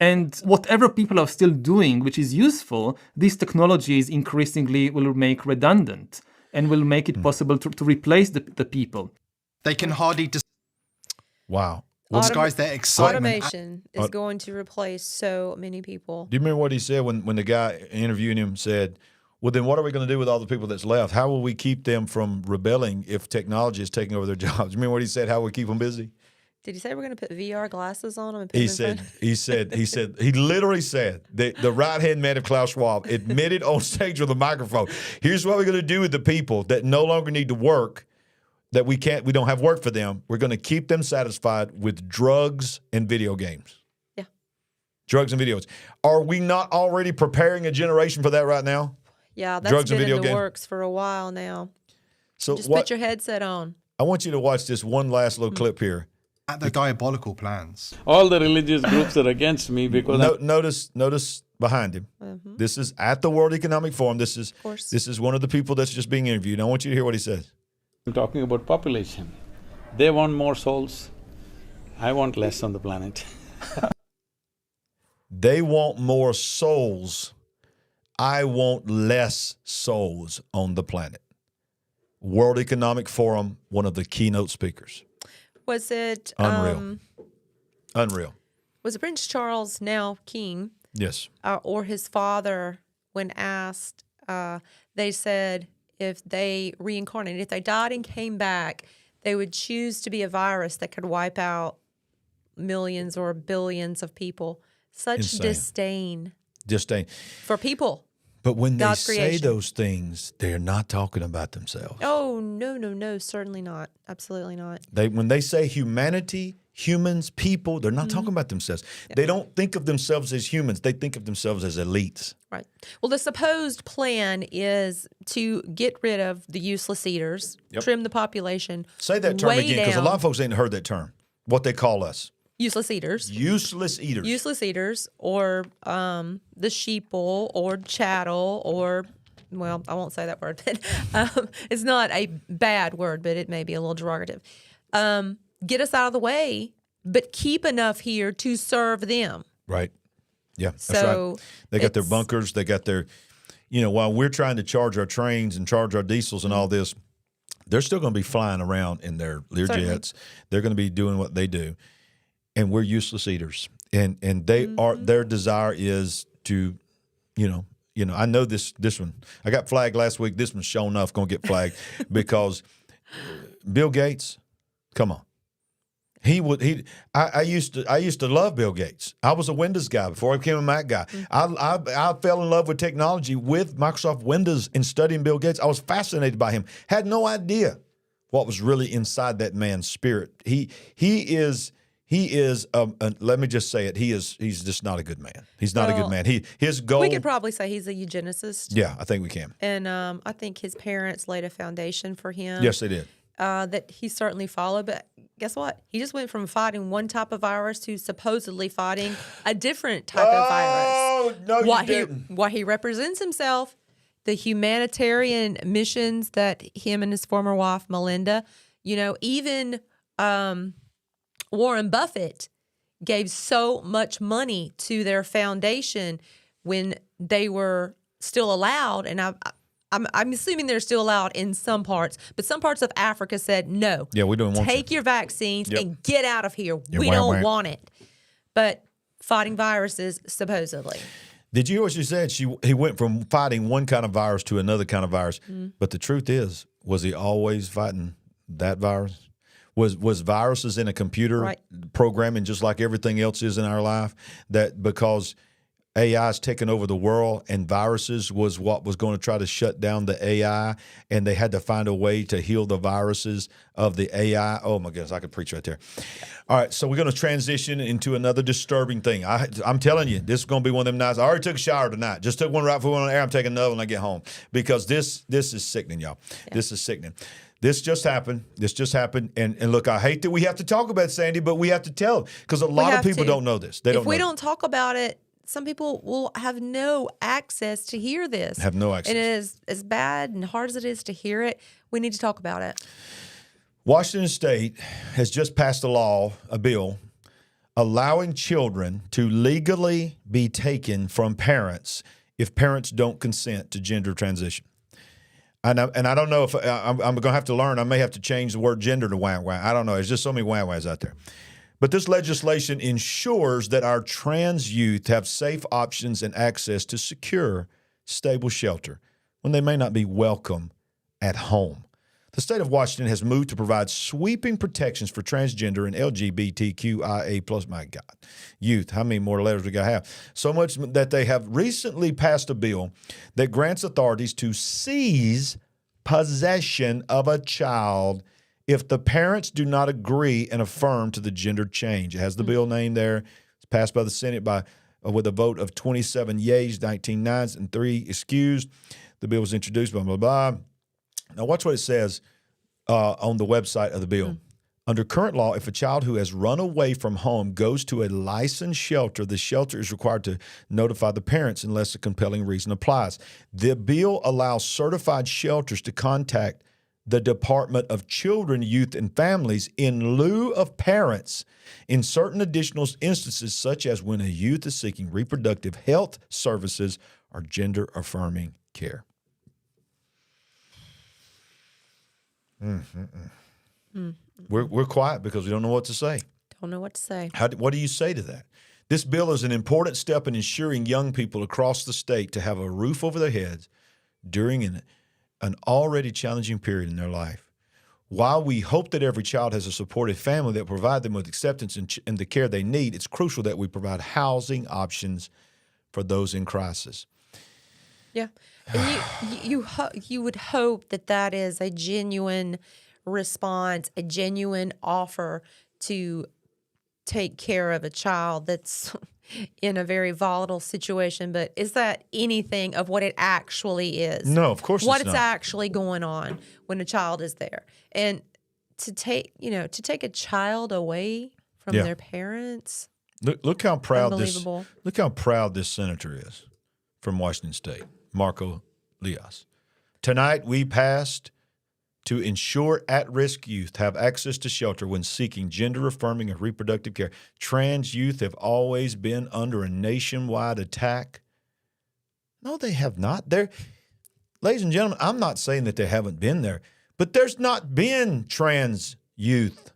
And whatever people are still doing, which is useful, these technologies increasingly will make redundant and will make it possible to replace the people. They can hardly Wow. disguise their excitement. Automation is going to replace so many people. Do you remember what he said when the guy interviewing him said, well, then what are we going to do with all the people that's left? How will we keep them from rebelling if technology is taking over their jobs? Remember what he said, how we keep them busy? Did he say we're going to put VR glasses on them? And put them He literally said, the right-hand man of Klaus Schwab admitted on stage with a microphone, here's what we're going to do with the people that no longer need to work, that we don't have work for them. We're going to keep them satisfied with drugs and video games. Yeah. Drugs and videos. Are we not already preparing a generation for that right now? Yeah, that's Drugs been and video in the games. works for a while now. So just put your headset on. I want you to watch this one last little clip here. At their diabolical plans. All the religious groups are against me because notice behind him. Mm-hmm. This is at the World Economic Forum. This is one of the people that's just being interviewed. I want you to hear what he says. I'm talking about population. They want more souls. I want less on the planet. They want more souls. I want less souls on the planet. World Economic Forum, one of the keynote speakers. Was it Unreal. Was it Prince Charles, now king? Yes. Or his father, when asked, they said if they reincarnated, if they died and came back, they would choose to be a virus that could wipe out millions or billions of people. Such Insane. disdain for people. But when God's they say creation. those things, they're not talking about themselves. Oh, no, certainly not. Absolutely not. When they say humanity, humans, people, they're not talking about themselves. Yep. They don't think of themselves as humans. They think of themselves as elites. Right. Well, the supposed plan is to get rid of the useless eaters, trim the population. Say that term again, because a lot of folks ain't heard that term, what they call us. Useless eaters. Useless eaters. Useless eaters, or the sheeple, or chattel, or, well, I won't say that word, but it's not a bad word, but it may be a little derogative. Get us out of the way, but keep enough here to serve them. Right. Yeah, that's so right. They got their bunkers. They got their, while we're trying to charge our trains and charge our diesels and all this, they're still going to be flying around in their Learjets. They're going to be doing what they do. And we're useless eaters, and they are. Their desire is to, I know this one. I got flagged last week. This one's sure enough going to get flagged because Bill Gates. Come on, I used to love Bill Gates. I was a Windows guy before I became a Mac guy. I fell in love with technology with Microsoft Windows and studying Bill Gates. I was fascinated by him. Had no idea what was really inside that man's spirit. He is. Let me just say it. He's just not a good man. He's not a good man. His goal. We could probably say he's a eugenicist. Yeah, I think we can. And I think his parents laid a foundation for him. Yes, they did. That he certainly followed. But guess what? He just went from fighting one type of virus to supposedly fighting a different type of virus. Oh, no, you didn't. What he represents himself, the humanitarian missions that him and his former wife, Melinda, even Warren Buffett gave so much money to their foundation when they were still allowed, and I'm assuming they're still allowed in some parts, but some parts of Africa said no. Yeah, we don't want Take your vaccines and get out of here. We don't want it. But fighting viruses, supposedly. Did you hear what she said? He went from fighting one kind of virus to another kind of virus. But the truth is, was he always fighting that virus? Was viruses in a computer programming just like everything else is in our life? That because AI is taking over the world and viruses was what was going to try to shut down the AI, and they had to find a way to heal the viruses of the AI. Oh, my goodness, I could preach right there. All right, so we're going to transition into another disturbing thing. I'm telling you, this is going to be one of them nights. I already took a shower tonight. Just took one right before we went on air. I'm taking another when I get home because this is sickening, y'all. Yeah. This is sickening. This just happened. And look, I hate that we have to talk about it, Sandy, but we have to tell because a lot of people don't know this. If we don't talk about it, some people will have no access to hear this. Have no access. And it is as bad and hard as it is to hear it, we need to talk about it. Washington State has just passed a bill, allowing children to legally be taken from parents if parents don't consent to gender transition. And I don't know if I'm going to have to learn. I may have to change the word gender to wah. I don't know. There's just so many wah-wahs out there. But this legislation ensures that our trans youth have safe options and access to secure, stable shelter when they may not be welcome at home. The state of Washington has moved to provide sweeping protections for transgender and LGBTQIA+, my God, youth. How many more letters we got to have? So much that they have recently passed a bill that grants authorities to seize possession of a child if the parents do not agree and affirm to the gender change. It has the bill name there. It's passed by the Senate with a vote of 27 yeas, 19 nines, and 3 excused. The bill was introduced, blah, blah, blah. Now, watch what it says on the website of the bill. Under current law, if a child who has run away from home goes to a licensed shelter, the shelter is required to notify the parents unless a compelling reason applies. The bill allows certified shelters to contact the Department of Children, Youth, and Families in lieu of parents in certain additional instances, such as when a youth is seeking reproductive health services or gender-affirming care. We're quiet because we don't know what to say. Don't know what to say. What do you say to that? This bill is an important step in ensuring young people across the state to have a roof over their heads during an already challenging period in their life. While we hope that every child has a supportive family that provide them with acceptance and the care they need, it's crucial that we provide housing options for those in crisis. Yeah. And you would hope that that is a genuine response, a genuine offer to take care of a child that's in a very volatile situation. But is that anything of what it actually is? No, of course what it's it's not. actually going on when a child is there. And to take a child away from their parents. Look how proud Unbelievable. Look how proud this senator is from Washington State, Marco Leas. Tonight we passed to ensure at-risk youth have access to shelter when seeking gender-affirming and reproductive care. Trans youth have always been under a nationwide attack. No, they have not. Ladies and gentlemen, I'm not saying that they haven't been there, but there's not been trans youth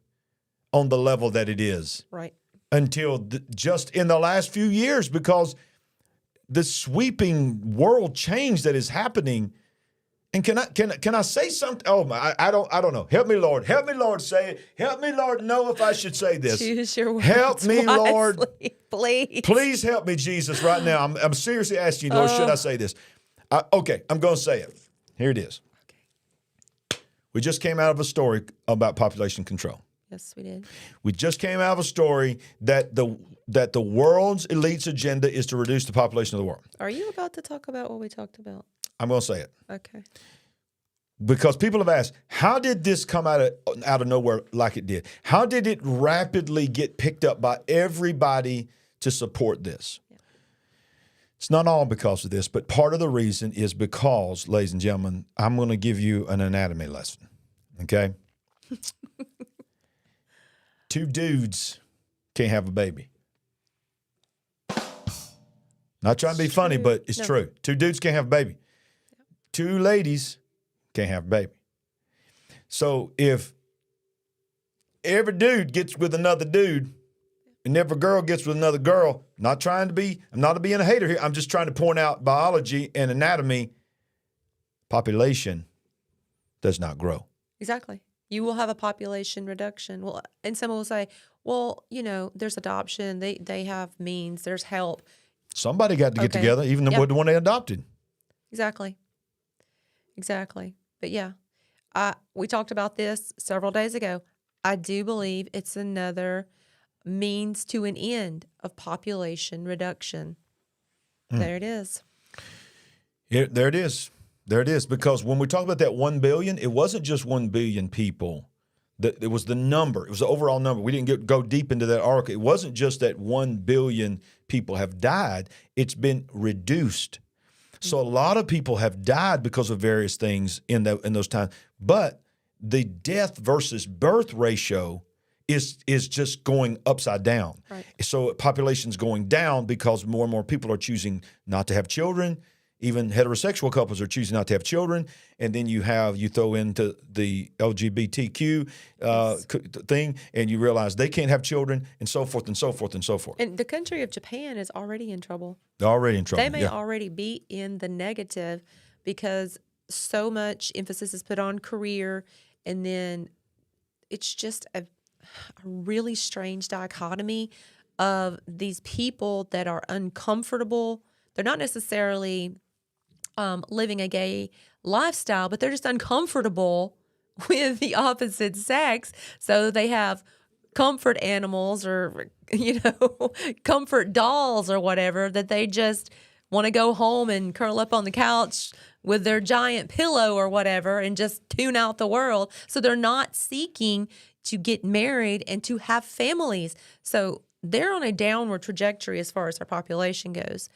on the level that it is. Right. Until just in the last few years, because the sweeping world change that is happening. And can I say something? Oh my, I don't know. Help me, Lord. Help me, Lord. Say it. Help me, Lord. Know if I should say this. Choose your words help me, wisely, Lord. Please. Please help me, Jesus, right now. I'm seriously asking you, Lord, should I say this? Okay, I'm going to say it. Here it is. Okay. We just came out of a story about population control. Yes, we did. We just came out of a story that the world's elite's agenda is to reduce the population of the world. Are you about to talk about what we talked about? I'm going to say it. Okay. Because people have asked, how did this come out of nowhere like it did? How did it rapidly get picked up by everybody to support this? Yeah. It's not all because of this, but part of the reason is because, ladies and gentlemen, I'm going to give you an anatomy lesson, okay? 2 dudes can't have a baby. Not trying to be funny, but it's true. 2 dudes can't have a baby. 2 ladies can't have a baby. So if every dude gets with another dude and every girl gets with another girl, I'm not being a hater here. I'm just trying to point out biology and anatomy. Population does not grow. Exactly. You will have a population reduction. Well, and someone will say, well, there's adoption. They have means. There's help. Somebody got to get together, even the one they adopted. Exactly. But yeah, we talked about this several days ago. I do believe it's another means to an end of population reduction. There it is. Yeah, there it is. There it is. Because when we talk about that 1 billion, it wasn't just 1 billion people. It was the number. It was the overall number. We didn't go deep into that article. It wasn't just that 1 billion people have died. It's been reduced. So a lot of people have died because of various things in those times. But the death versus birth ratio is just going upside down. Right. So population's going down because more and more people are choosing not to have children. Even heterosexual couples are choosing not to have children. And then you throw into the LGBTQ thing, and you realize they can't have children, and so forth and so forth and so forth. And the country of Japan is already in trouble. They're already in trouble. They may already be in the negative because so much emphasis is put on career, and then it's just a really strange dichotomy of these people that are uncomfortable. They're not necessarily living a gay lifestyle, but they're just uncomfortable with the opposite sex. So they have comfort animals or, comfort dolls or whatever that they just want to go home and curl up on the couch with their giant pillow or whatever and just tune out the world. So they're not seeking to get married and to have families. So they're on a downward trajectory as far as our population goes.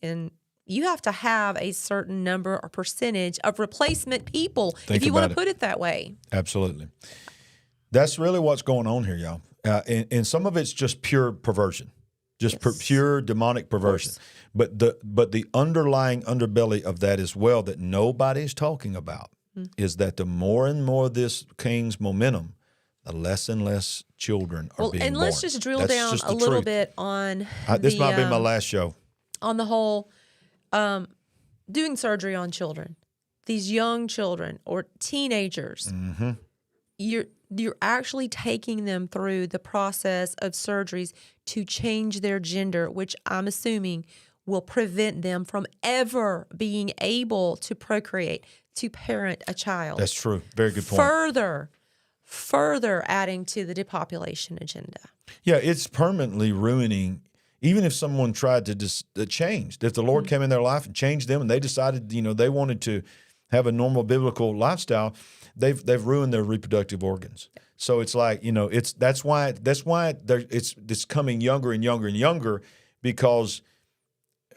And you have to have a certain number or percentage of replacement people if you want to put it that way. Absolutely. That's really what's going on here, y'all. And some of it's just pure perversion. just pure demonic perversion. But the underlying underbelly of that as well that nobody's talking about is that the more and more this king's momentum, the less and less children are being born. And let's just drill That's down just a little bit on this might be my last show. On the whole, doing surgery on children, these young children or teenagers, you're actually taking them through the process of surgeries to change their gender, which I'm assuming will prevent them from ever being able to procreate, to parent a child. That's true. Very good point. Further adding to the depopulation agenda. Yeah, it's permanently ruining. Even if someone tried to change, if the Lord came in their life and changed them, and they decided, they wanted to have a normal biblical lifestyle, they've ruined their reproductive organs. So it's like, that's why it's coming younger and younger and younger, because,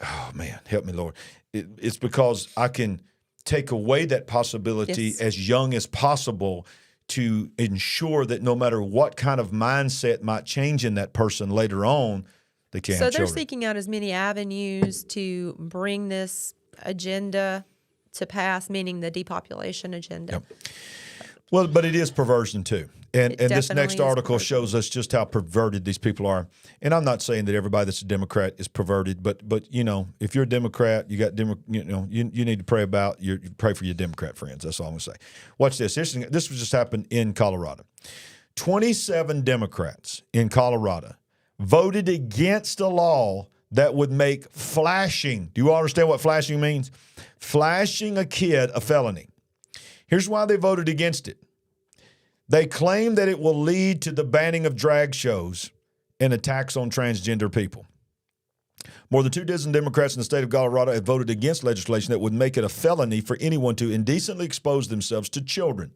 oh man, help me, Lord. It's because I can take away that possibility as young as possible to ensure that no matter what kind of mindset might change in that person later on, they can't have children. So they're seeking out as many avenues to bring this agenda to pass, meaning the depopulation agenda. Yep. Well, but it is perversion too. And this next article perversion. shows us just how perverted these people are. And I'm not saying that everybody that's a Democrat is perverted, but if you're a Democrat, you need to pray for your Democrat friends. That's all I'm going to say. Watch this. This just happened in Colorado. 27 Democrats in Colorado voted against a law that would make flashing. Do you all understand what flashing means? Flashing a kid a felony. Here's why they voted against it. They claim that it will lead to the banning of drag shows and attacks on transgender people. More than 24 Democrats in the state of Colorado have voted against legislation that would make it a felony for anyone to indecently expose themselves to children,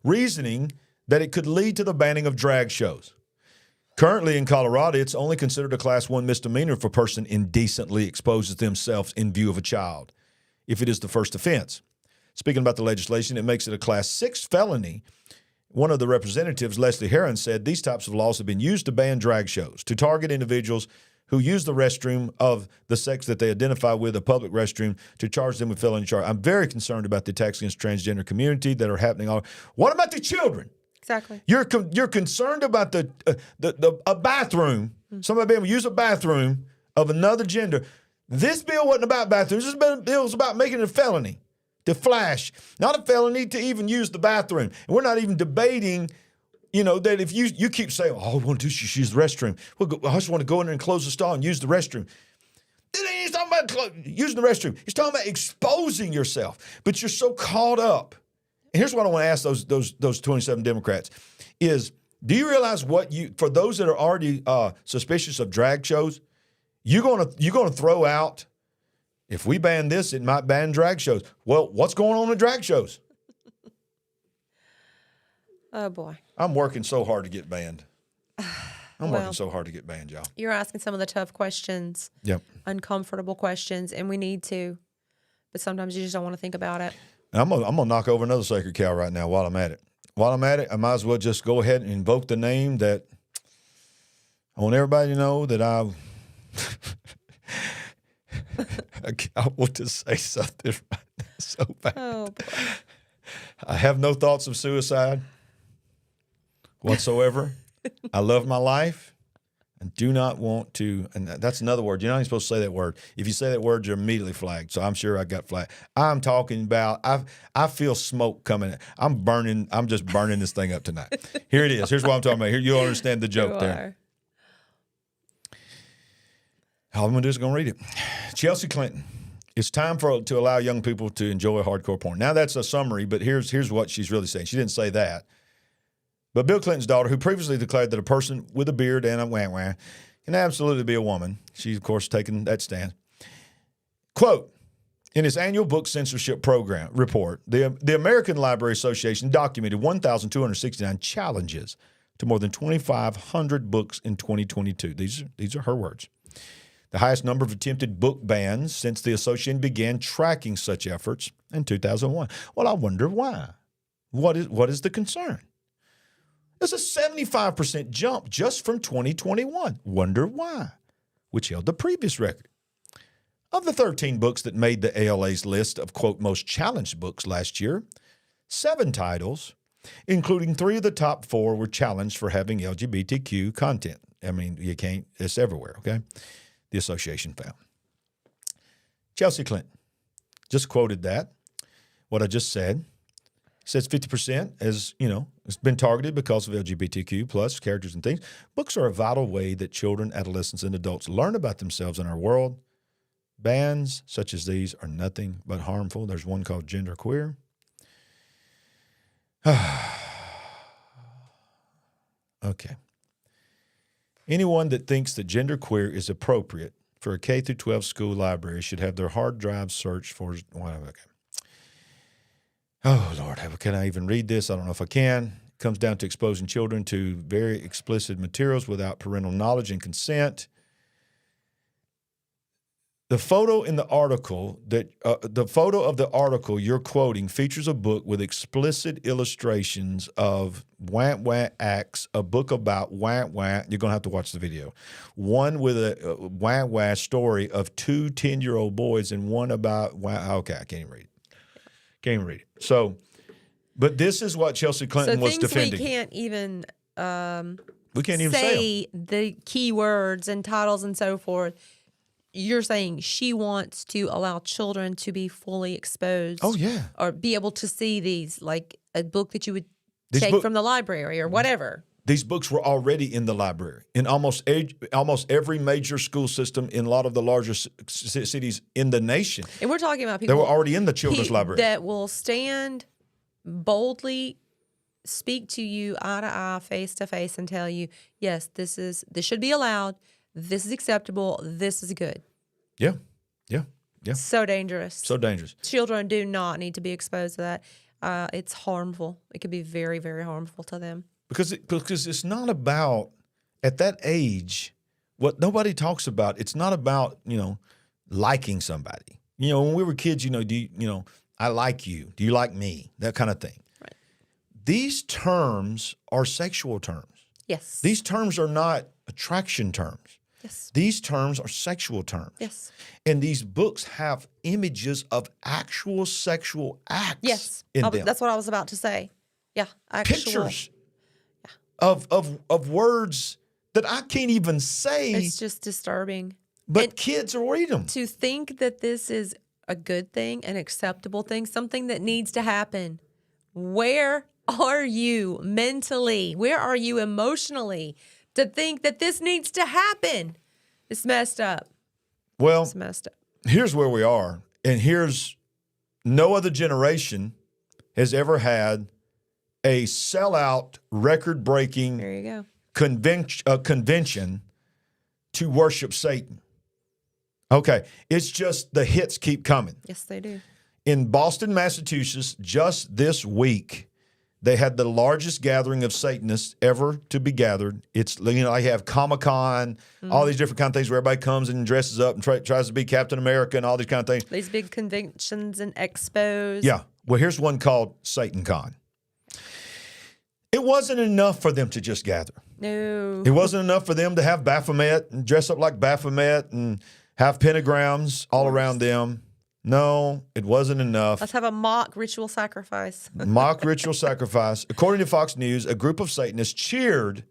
reasoning that it could lead to the banning of drag shows. Currently in Colorado, it's only considered a Class 1 misdemeanor if a person indecently exposes themselves in view of a child, if it is the first offense. Speaking about the legislation, it makes it a Class 6 felony. One of the representatives, Leslie Herron, said these types of laws have been used to ban drag shows, to target individuals who use the restroom of the sex that they identify with, a public restroom, to charge them with felony charge. I'm very concerned about the attacks against the transgender community that are happening. What about the children? Exactly. You're concerned about a bathroom. Somebody being able to use a bathroom of another gender. This bill wasn't about bathrooms. This bill was about making it a felony to flash, not a felony to even use the bathroom. And we're not even debating, that if you keep saying, all I want to do is use the restroom. I just want to go in there and close the stall and use the restroom. He's talking about using the restroom. He's talking about exposing yourself. But you're so caught up. And here's what I want to ask those 27 Democrats is, do you realize for those that are already suspicious of drag shows, you're gonna throw out, if we ban this, it might ban drag shows. Well, what's going on in drag shows? Oh, boy. I'm working so hard to get banned. Working so hard to get banned, y'all. You're asking some of the tough questions, uncomfortable questions, and we need to. But sometimes you just don't want to think about it. I'm gonna knock over another sacred cow right now while I'm at it. While I'm at it, I might as well just go ahead and invoke the name that I want everybody to know that I want to say something right now so bad. Oh, boy. I have no thoughts of suicide whatsoever. I love my life and do not want to, and that's another word. You're not even supposed to say that word. If you say that word, you're immediately flagged. So I'm sure I got flagged. I'm talking about, I feel smoke coming. I'm just burning this thing up tonight. Here it is. Here's what I'm talking about. Here, you'll understand the joke there. All I'm going to do is going to read it. Chelsea Clinton. It's time to allow young people to enjoy hardcore porn. Now that's a summary, but here's what she's really saying. She didn't say that. But Bill Clinton's daughter, who previously declared that a person with a beard and a wah-wah can absolutely be a woman, she's, of course, taken that stand. Quote, in its annual book censorship program report, the American Library Association documented 1,269 challenges to more than 2,500 books in 2022. These are her words. The highest number of attempted book bans since the association began tracking such efforts in 2001. Well, I wonder why. What is the concern? There's a 75% jump just from 2021. Wonder why? which held the previous record. Of the 13 books that made the ALA's list of, quote, most challenged books last year, 7 titles, including 3 of the top 4, were challenged for having LGBTQ content. I mean, you can't, it's everywhere, okay? The association found. Chelsea Clinton just quoted that, what I just said. Says 50% as, it's been targeted because of LGBTQ plus characters and things. Books are a vital way that children, adolescents, and adults learn about themselves and our world. Bans such as these are nothing but harmful. There's one called Gender Queer. Okay. Anyone that thinks that gender queer is appropriate for a K-12 school library should have their hard drives searched for. Okay. Oh, Lord, can I even read this? I don't know if I can. It comes down to exposing children to very explicit materials without parental knowledge and consent. The photo in the article the photo of the article you're quoting features a book with explicit illustrations of wah acts, a book about wah. You're going to have to watch the video. One with a wah story of 2 10-year-old boys and one about wah. Okay, I can't even read it. Can't even read it. So, but this is what Chelsea Clinton was defending. We can't even say the key words and titles and so forth. You're saying she wants to allow children to be fully exposed. Oh, yeah. Or be able to see these, like a book that you would take from the library or whatever. These books were already in the library in almost every major school system in a lot of the larger cities in the nation. And we're talking about people that were already in the children's library that will stand boldly, speak to you eye to eye, face to face, and tell you, yes, this should be allowed. This is acceptable. This is good. Yeah. So dangerous. So dangerous. Children do not need to be exposed to that. It's harmful. It could be very, very harmful to them. Because it's not about, at that age, what nobody talks about, it's not about, liking somebody. When we were kids, I like you. Do you like me? That kind of thing. Right. These terms are sexual terms. Yes. These terms are not attraction terms. Yes. These terms are sexual terms. Yes. And these books have images of actual sexual acts in them. That's what I was about to say. Yeah. Pictures of words that I can't even say. It's just disturbing. But kids will read them. To think that this is a good thing, an acceptable thing, something that needs to happen. Where are you mentally? Where are you emotionally to think that this needs to happen? It's messed up. Well, it's messed up. Here's where we are. And here's no other generation has ever had a sellout, record-breaking there you go. Convention to worship Satan. Okay, it's just the hits keep coming. Yes, they do. In Boston, Massachusetts, just this week, they had the largest gathering of Satanists ever to be gathered. It's, I have Comic-Con, all these different kind of things where everybody comes and dresses up and tries to be Captain America and all these kind of things. These big conventions and expos. Yeah. Well, here's one called SatanCON. It wasn't enough for them to just gather. No. It wasn't enough for them to have Baphomet and dress up like Baphomet and have pentagrams all around them. No, it wasn't enough. Let's have a mock ritual sacrifice. Mock ritual sacrifice. According to Fox News, a group of Satanists cheered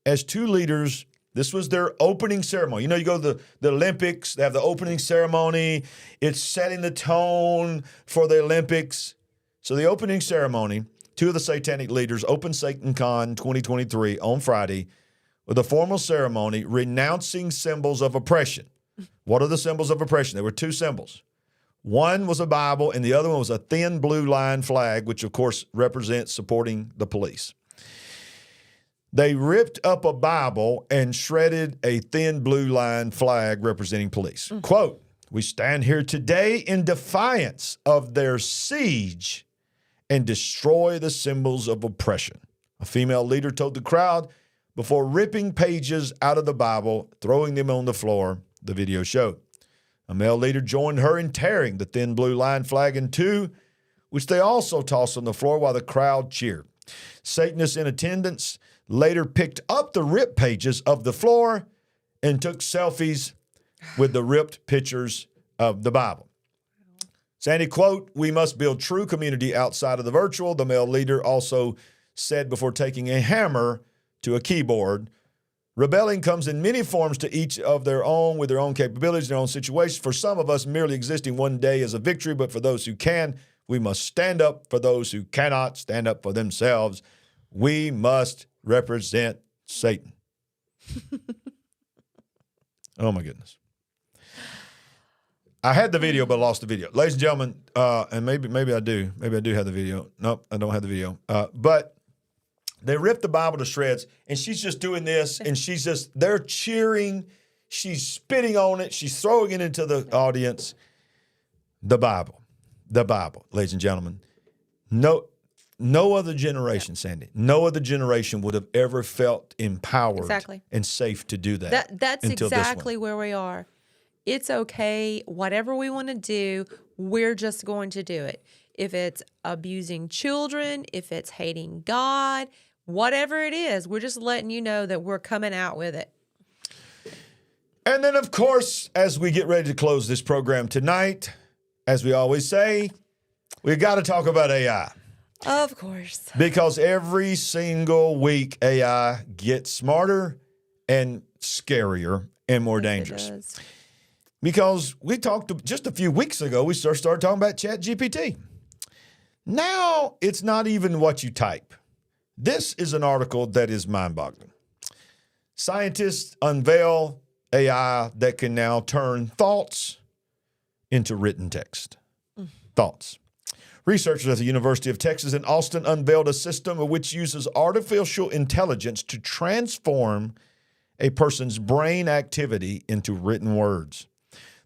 as 2 leaders. This was their opening ceremony. You go to the Olympics, they have the opening ceremony. It's setting the tone for the Olympics. So the opening ceremony, 2 of the satanic leaders opened SatanCON 2023 on Friday with a formal ceremony renouncing symbols of oppression. What are the symbols of oppression? There were 2 symbols. One was a Bible, and the other one was a thin blue line flag, which, of course, represents supporting the police. They ripped up a Bible and shredded a thin blue line flag representing police. Quote, "We stand here today in defiance of their siege and destroy the symbols of oppression," a female leader told the crowd before ripping pages out of the Bible, throwing them on the floor, the video showed. A male leader joined her in tearing the thin blue line flag in 2, which they also tossed on the floor while the crowd cheered. Satanists in attendance later picked up the ripped pages of the floor and took selfies with the ripped pictures of the Bible. Sandy, quote, "We must build true community outside of the virtual." The male leader also said before taking a hammer to a keyboard, "Rebelling comes in many forms to each of their own, with their own capabilities, their own situations. For some of us, merely existing one day is a victory, but for those who can, we must stand up for those who cannot stand up for themselves. We must represent Satan." Oh, my goodness. I had the video, but lost the video. Ladies and gentlemen, and maybe I do. Maybe I do have the video. Nope, I don't have the video. But they ripped the Bible to shreds, and she's just doing this, and they're cheering. She's spitting on it. She's throwing it into the audience. The Bible, ladies and gentlemen. No other generation, Sandy, no other generation would have ever felt empowered and safe to do that. That's exactly where we are. It's okay. Whatever we want to do, we're just going to do it. If it's abusing children, if it's hating God, whatever it is, we're just letting you know that we're coming out with it. And then, of course, as we get ready to close this program tonight, as we always say, we've got to talk about AI. Of course. Because every single week, AI gets smarter and scarier and more dangerous. It does. Because we talked just a few weeks ago, we started talking about ChatGPT. Now, it's not even what you type. This is an article that is mind-boggling. Scientists unveil AI that can now turn thoughts into written text. Thoughts. Researchers at the University of Texas in Austin unveiled a system which uses artificial intelligence to transform a person's brain activity into written words.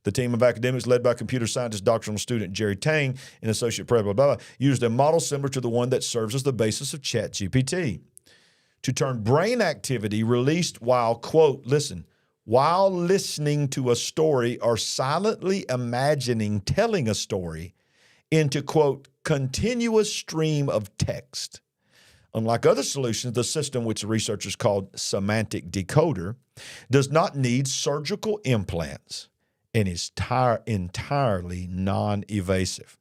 The team of academics led by computer scientist doctoral student Jerry Tang and associate professor used a model similar to the one that serves as the basis of ChatGPT to turn brain activity released while, quote, while listening to a story or silently imagining telling a story into, quote, continuous stream of text. Unlike other solutions, the system, which researchers called semantic decoder, does not need surgical implants and is entirely non-evasive.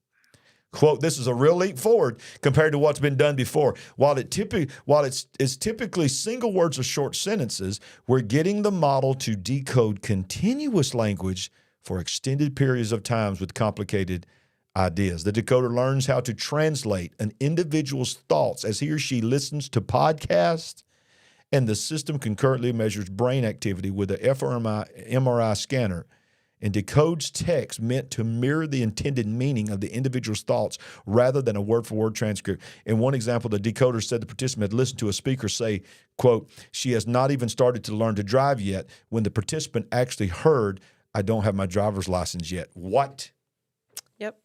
Quote, "This is a real leap forward compared to what's been done before. While it's typically single words or short sentences, we're getting the model to decode continuous language for extended periods of times with complicated ideas. The decoder learns how to translate an individual's thoughts as he or she listens to podcasts, and the system concurrently measures brain activity with an fMRI scanner and decodes text meant to mirror the intended meaning of the individual's thoughts rather than a word-for-word transcript. In one example, the decoder said the participant had listened to a speaker say, quote, "She has not even started to learn to drive yet," when the participant actually heard, "I don't have my driver's license yet." What? Yep.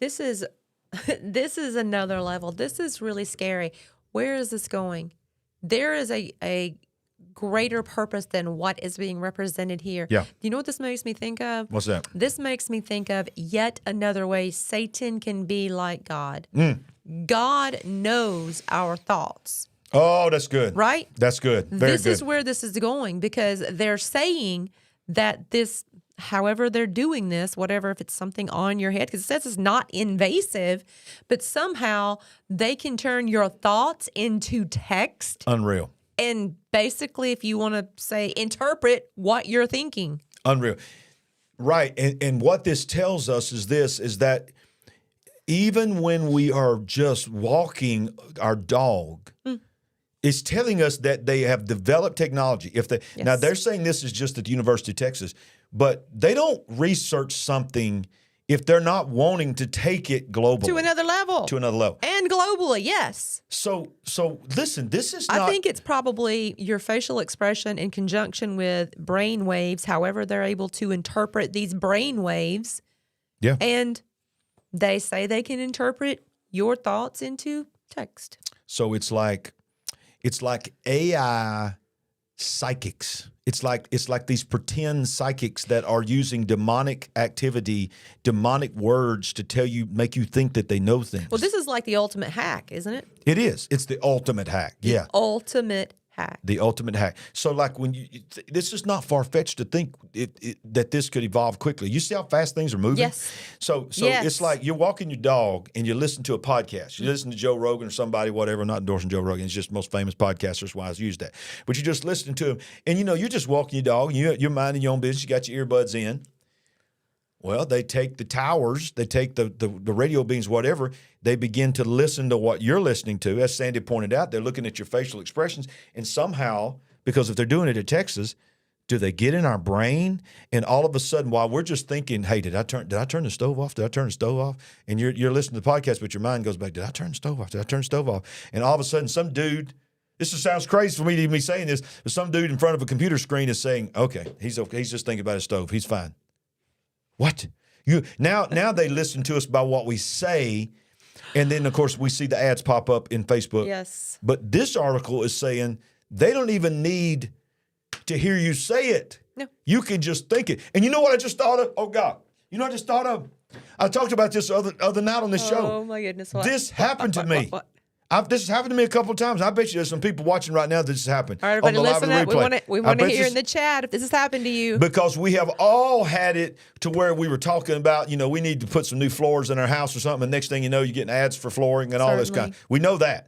This is another level. This is really scary. Where is this going? There is a greater purpose than what is being represented here. Yeah. You know what this makes me think of? What's that? This makes me think of yet another way Satan can be like God. God knows our thoughts. Oh, that's good. Right? That's good. Very good. This is where this is going because they're saying that this, however they're doing this, whatever, if it's something on your head, because it says it's not invasive, but somehow they can turn your thoughts into text. Unreal. And basically, if you want to say, interpret what you're thinking. Unreal. Right. And what this tells us is that even when we are just walking our dog, it's telling us that they have developed technology. Now, they're saying this is just at the University of Texas, but they don't research something if they're not wanting to take it globally. To another level. And globally, yes. So listen, this is not... I think it's probably your facial expression in conjunction with brain waves, however they're able to interpret these brain waves. Yeah. And they say they can interpret your thoughts into text. So it's like AI psychics. It's like these pretend psychics that are using demonic activity, demonic words to make you think that they know things. Well, this is like the ultimate hack, isn't it? It is. It's the ultimate hack. Yeah. The ultimate hack. The ultimate hack. So, like, when this is not far fetched to think that this could evolve quickly. You see how fast things are moving. Yes. So Yes. it's like you're walking your dog and you listen to a podcast. You listen to Joe Rogan or somebody, whatever. I'm not endorsing Joe Rogan. He's just the most famous podcaster. That's why I use that. But you're just listening to him, and you're just walking your dog. And you're minding your own business. You got your earbuds in. Well, they take the towers, they take the radio beams, whatever. They begin to listen to what you're listening to. As Sandy pointed out, they're looking at your facial expressions. And somehow, because if they're doing it in Texas, do they get in our brain? And all of a sudden, while we're just thinking, hey, did I turn the stove off? Did I turn the stove off? And you're listening to the podcast, but your mind goes back, did I turn the stove off? Did I turn the stove off? And all of a sudden, some dude, this just sounds crazy for me to even be saying this, but some dude in front of a computer screen is saying, okay. He's just thinking about his stove. He's fine. What? Now they listen to us by what we say, and then, of course, we see the ads pop up in Facebook. Yes. But this article is saying they don't even need to hear you say it. No. You can just think it. And you know what I just thought of? Oh, God. You know what I just thought of? I talked about this other night on this show. Oh, my goodness. What? This happened to me. What? This has happened to me a couple of times. I bet you there's some people watching right now that this has happened. All right, everybody, listen up. We want to hear this, in the chat if this has happened to you. Because we have all had it to where we were talking about, we need to put some new floors in our house or something. And next thing you know, you're getting ads for flooring and all this kind. We know that.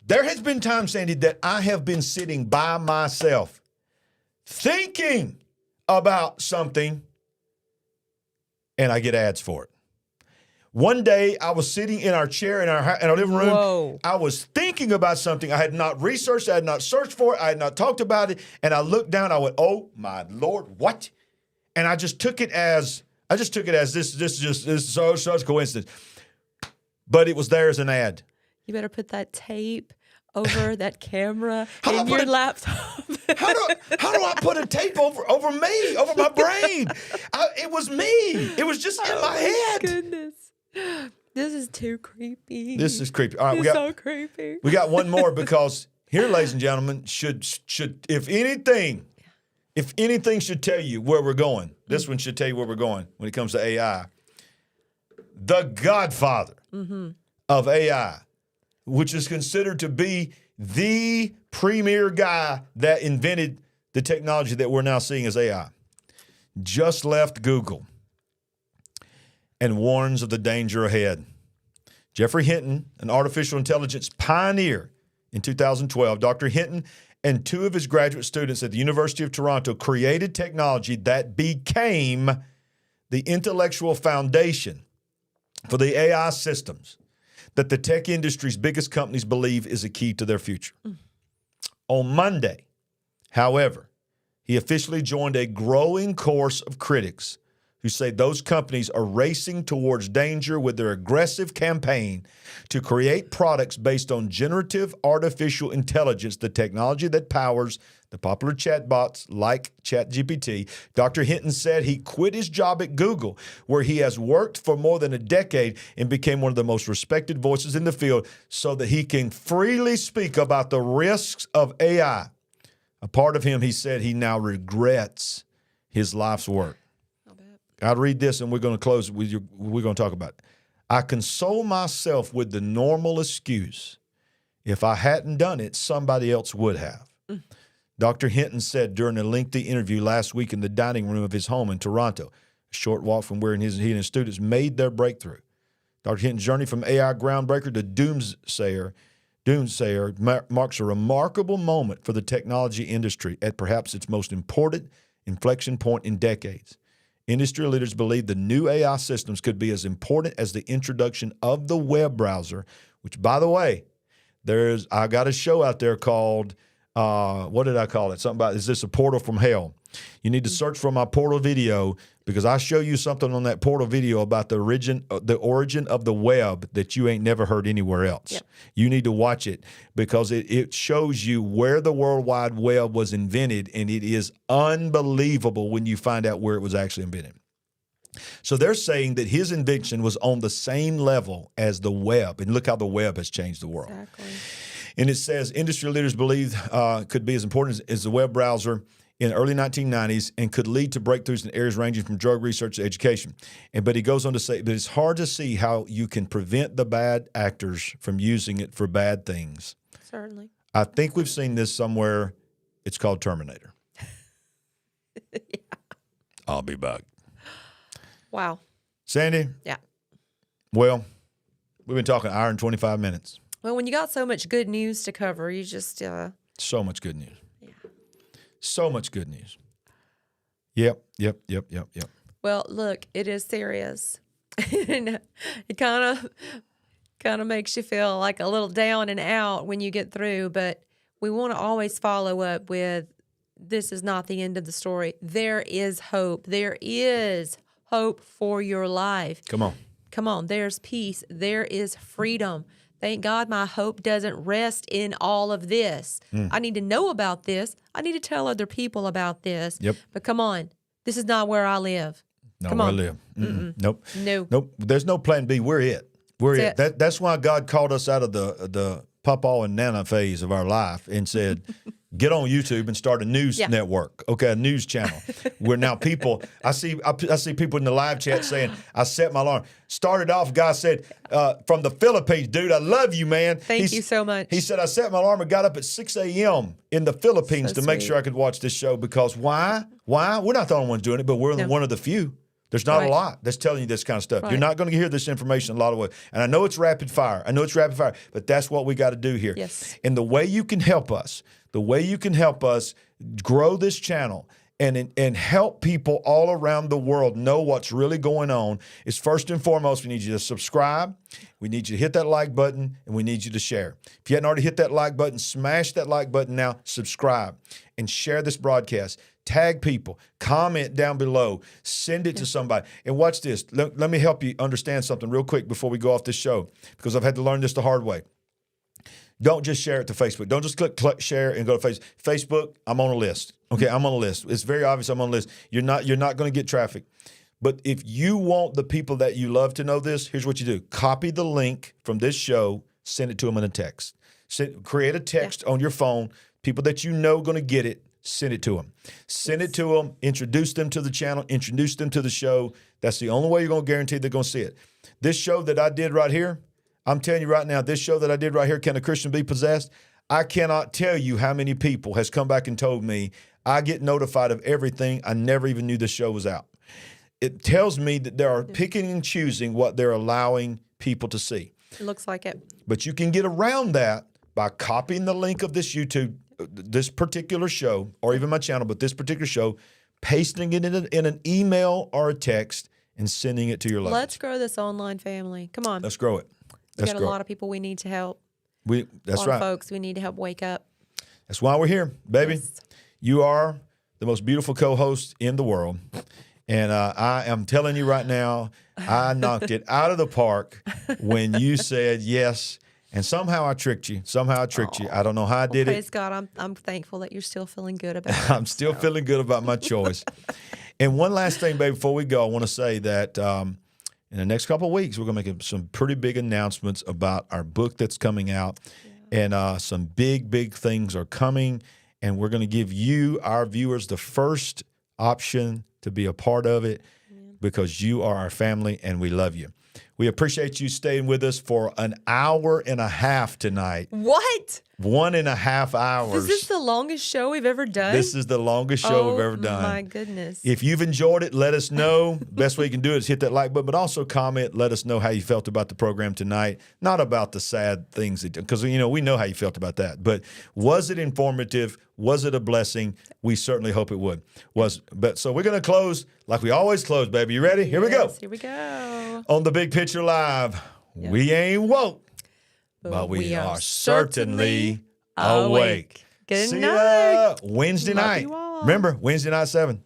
There has been times, Sandy, that I have been sitting by myself thinking about something and I get ads for it. One day, I was sitting in our chair in our living room. Whoa. I was thinking about something. I had not researched. I had not searched for it. I had not talked about it. And I looked down. I went, "Oh my Lord, what?" And I just took it as this is such coincidence. But it was there as an ad. You better put that tape over that camera in your laptop. How do I put a tape over me, over my brain? It was me. It was just in my head. Goodness. This is too creepy. This is creepy. All right, so creepy. We got one more because here, ladies and gentlemen, should if anything should tell you where we're going, this one should tell you where we're going when it comes to AI. The godfather of AI, which is considered to be the premier guy that invented the technology that we're now seeing as AI, just left Google and warns of the danger ahead. Jeffrey Hinton, an artificial intelligence pioneer in 2012, Dr. Hinton and two of his graduate students at the University of Toronto created technology that became the intellectual foundation for the AI systems that the tech industry's biggest companies believe is a key to their future. On Monday, however, he officially joined a growing chorus of critics who say those companies are racing towards danger with their aggressive campaign to create products based on generative artificial intelligence, the technology that powers the popular chatbots like ChatGPT. Dr. Hinton said he quit his job at Google, where he has worked for more than a decade and became one of the most respected voices in the field, so that he can freely speak about the risks of AI. A part of him, he said, he now regrets his life's work. I'll read this and we're going to close with we're going to talk about it. I console myself with the normal excuse. If I hadn't done it, somebody else would have. Dr. Hinton said during a lengthy interview last week in the dining room of his home in Toronto, a short walk from where he and his students made their breakthrough. Dr. Hinton's journey from AI groundbreaker to doomsayer marks a remarkable moment for the technology industry at perhaps its most important inflection point in decades. Industry leaders believe the new AI systems could be as important as the introduction of the web browser, which, by the way, I got a show out there called, what did I call it? Something about, is this a portal from hell? You need to search for my portal video because I show you something on that portal video about the origin of the web that you ain't never heard anywhere else. Yep. You need to watch it because it shows you where the World Wide Web was invented, and it is unbelievable when you find out where it was actually invented. So they're saying that his invention was on the same level as the web, and look how the web has changed the world. Exactly. And it says industry leaders believe could be as important as the web browser in the early 1990s and could lead to breakthroughs in areas ranging from drug research to education. But he goes on to say, but it's hard to see how you can prevent the bad actors from using it for bad things. Certainly. I think we've seen this somewhere. It's called Terminator. Yeah. I'll be back. Wow. Sandy? Yeah. Well, we've been talking an hour and 25 minutes. Well, when you got so much good news to cover, you just... So much good news. Yeah. So much good news. Yep. Well, look, it is serious. It kind of makes you feel like a little down and out when you get through, but we want to always follow up with, this is not the end of the story. There is hope. There is hope for your life. Come on. There's peace. There is freedom. Thank God my hope doesn't rest in all of this. I need to know about this. I need to tell other people about this. Yep. But come on, this is not where I live. Not come where I on. live. Nope. No. Nope. There's no plan B. We're it. We're That's it. That's why God called us out of the Papa and Nana phase of our life and said, get on YouTube and start a news network, okay, a news channel. Where now people, I see people in the live chat saying, I set my alarm. Started off, guy said, from the Philippines, dude, I love you, man. Thank you so much. He said, I set my alarm and got up at 6 a.m. in the Philippines to make sure I could watch this show because why? We're not the only ones doing it, but we're one of the few. There's not a lot that's telling you this kind of stuff. Right. You're not going to hear this information a lot of ways. And I know it's rapid fire. But that's what we got to do here. Yes. And the way you can help us grow this channel and help people all around the world know what's really going on is first and foremost, we need you to subscribe. We need you to hit that like button, and we need you to share. If you hadn't already hit that like button, smash that like button now, subscribe, and share this broadcast. Tag people, comment down below, send it to somebody. And watch this. Let me help you understand something real quick before we go off this show, because I've had to learn this the hard way. Don't just share it to Facebook. Don't just click share and go to Facebook. Facebook, I'm on a list. Okay, I'm on a list. It's very obvious I'm on a list. You're not going to get traffic. But if you want the people that you love to know this, here's what you do. Copy the link from this show, send it to them in a text. Create a text on your phone. People that you know are going to get it, send it to them. Send it to them. Introduce them to the channel. Introduce them to the show. That's the only way you're going to guarantee they're going to see it. This show that I did right here, I'm telling you right now, this show that I did right here, Can a Christian Be Possessed? I cannot tell you how many people has come back and told me I get notified of everything. I never even knew this show was out. It tells me that they are picking and choosing what they're allowing people to see. It looks like it. But you can get around that by copying the link of this YouTube, this particular show, or even my channel, but this particular show, pasting it in an email or a text, and sending it to your loved ones. Let's grow this online family. Come on. Let's grow it. We got a lot of people we need to help. That's a lot of folks we need to help wake up. That's why we're here, baby. Yes. You are the most beautiful co-host in the world. And I am telling you right now, I knocked it out of the park when you said yes. And somehow I tricked you. I don't know how I did it. Praise God. I'm thankful that you're still feeling good about it. I'm still feeling good about my choice. And one last thing, baby, before we go, I want to say that in the next couple of weeks, we're going to make some pretty big announcements about our book that's coming out. Yeah. And some big things are coming. And we're going to give you, our viewers, the first option to be a part of it because you are our family and we love you. We appreciate you staying with us for an hour and a half tonight. What? 1.5 hours. Is this the longest show we've ever done? This is the longest show we've ever done. Oh, my goodness. If you've enjoyed it, let us know. Best way you can do it is hit that like button, but also comment. Let us know how you felt about the program tonight. Not about the sad things, because we know how you felt about that. But was it informative? Was it a blessing? We certainly hope it would. So we're going to close like we always close, baby. You ready? Here we go. Here we go. On the Big Picture Live, we ain't woke, but we are certainly awake. Good See night. ya Wednesday Love night. you all. Remember, Wednesday night 7.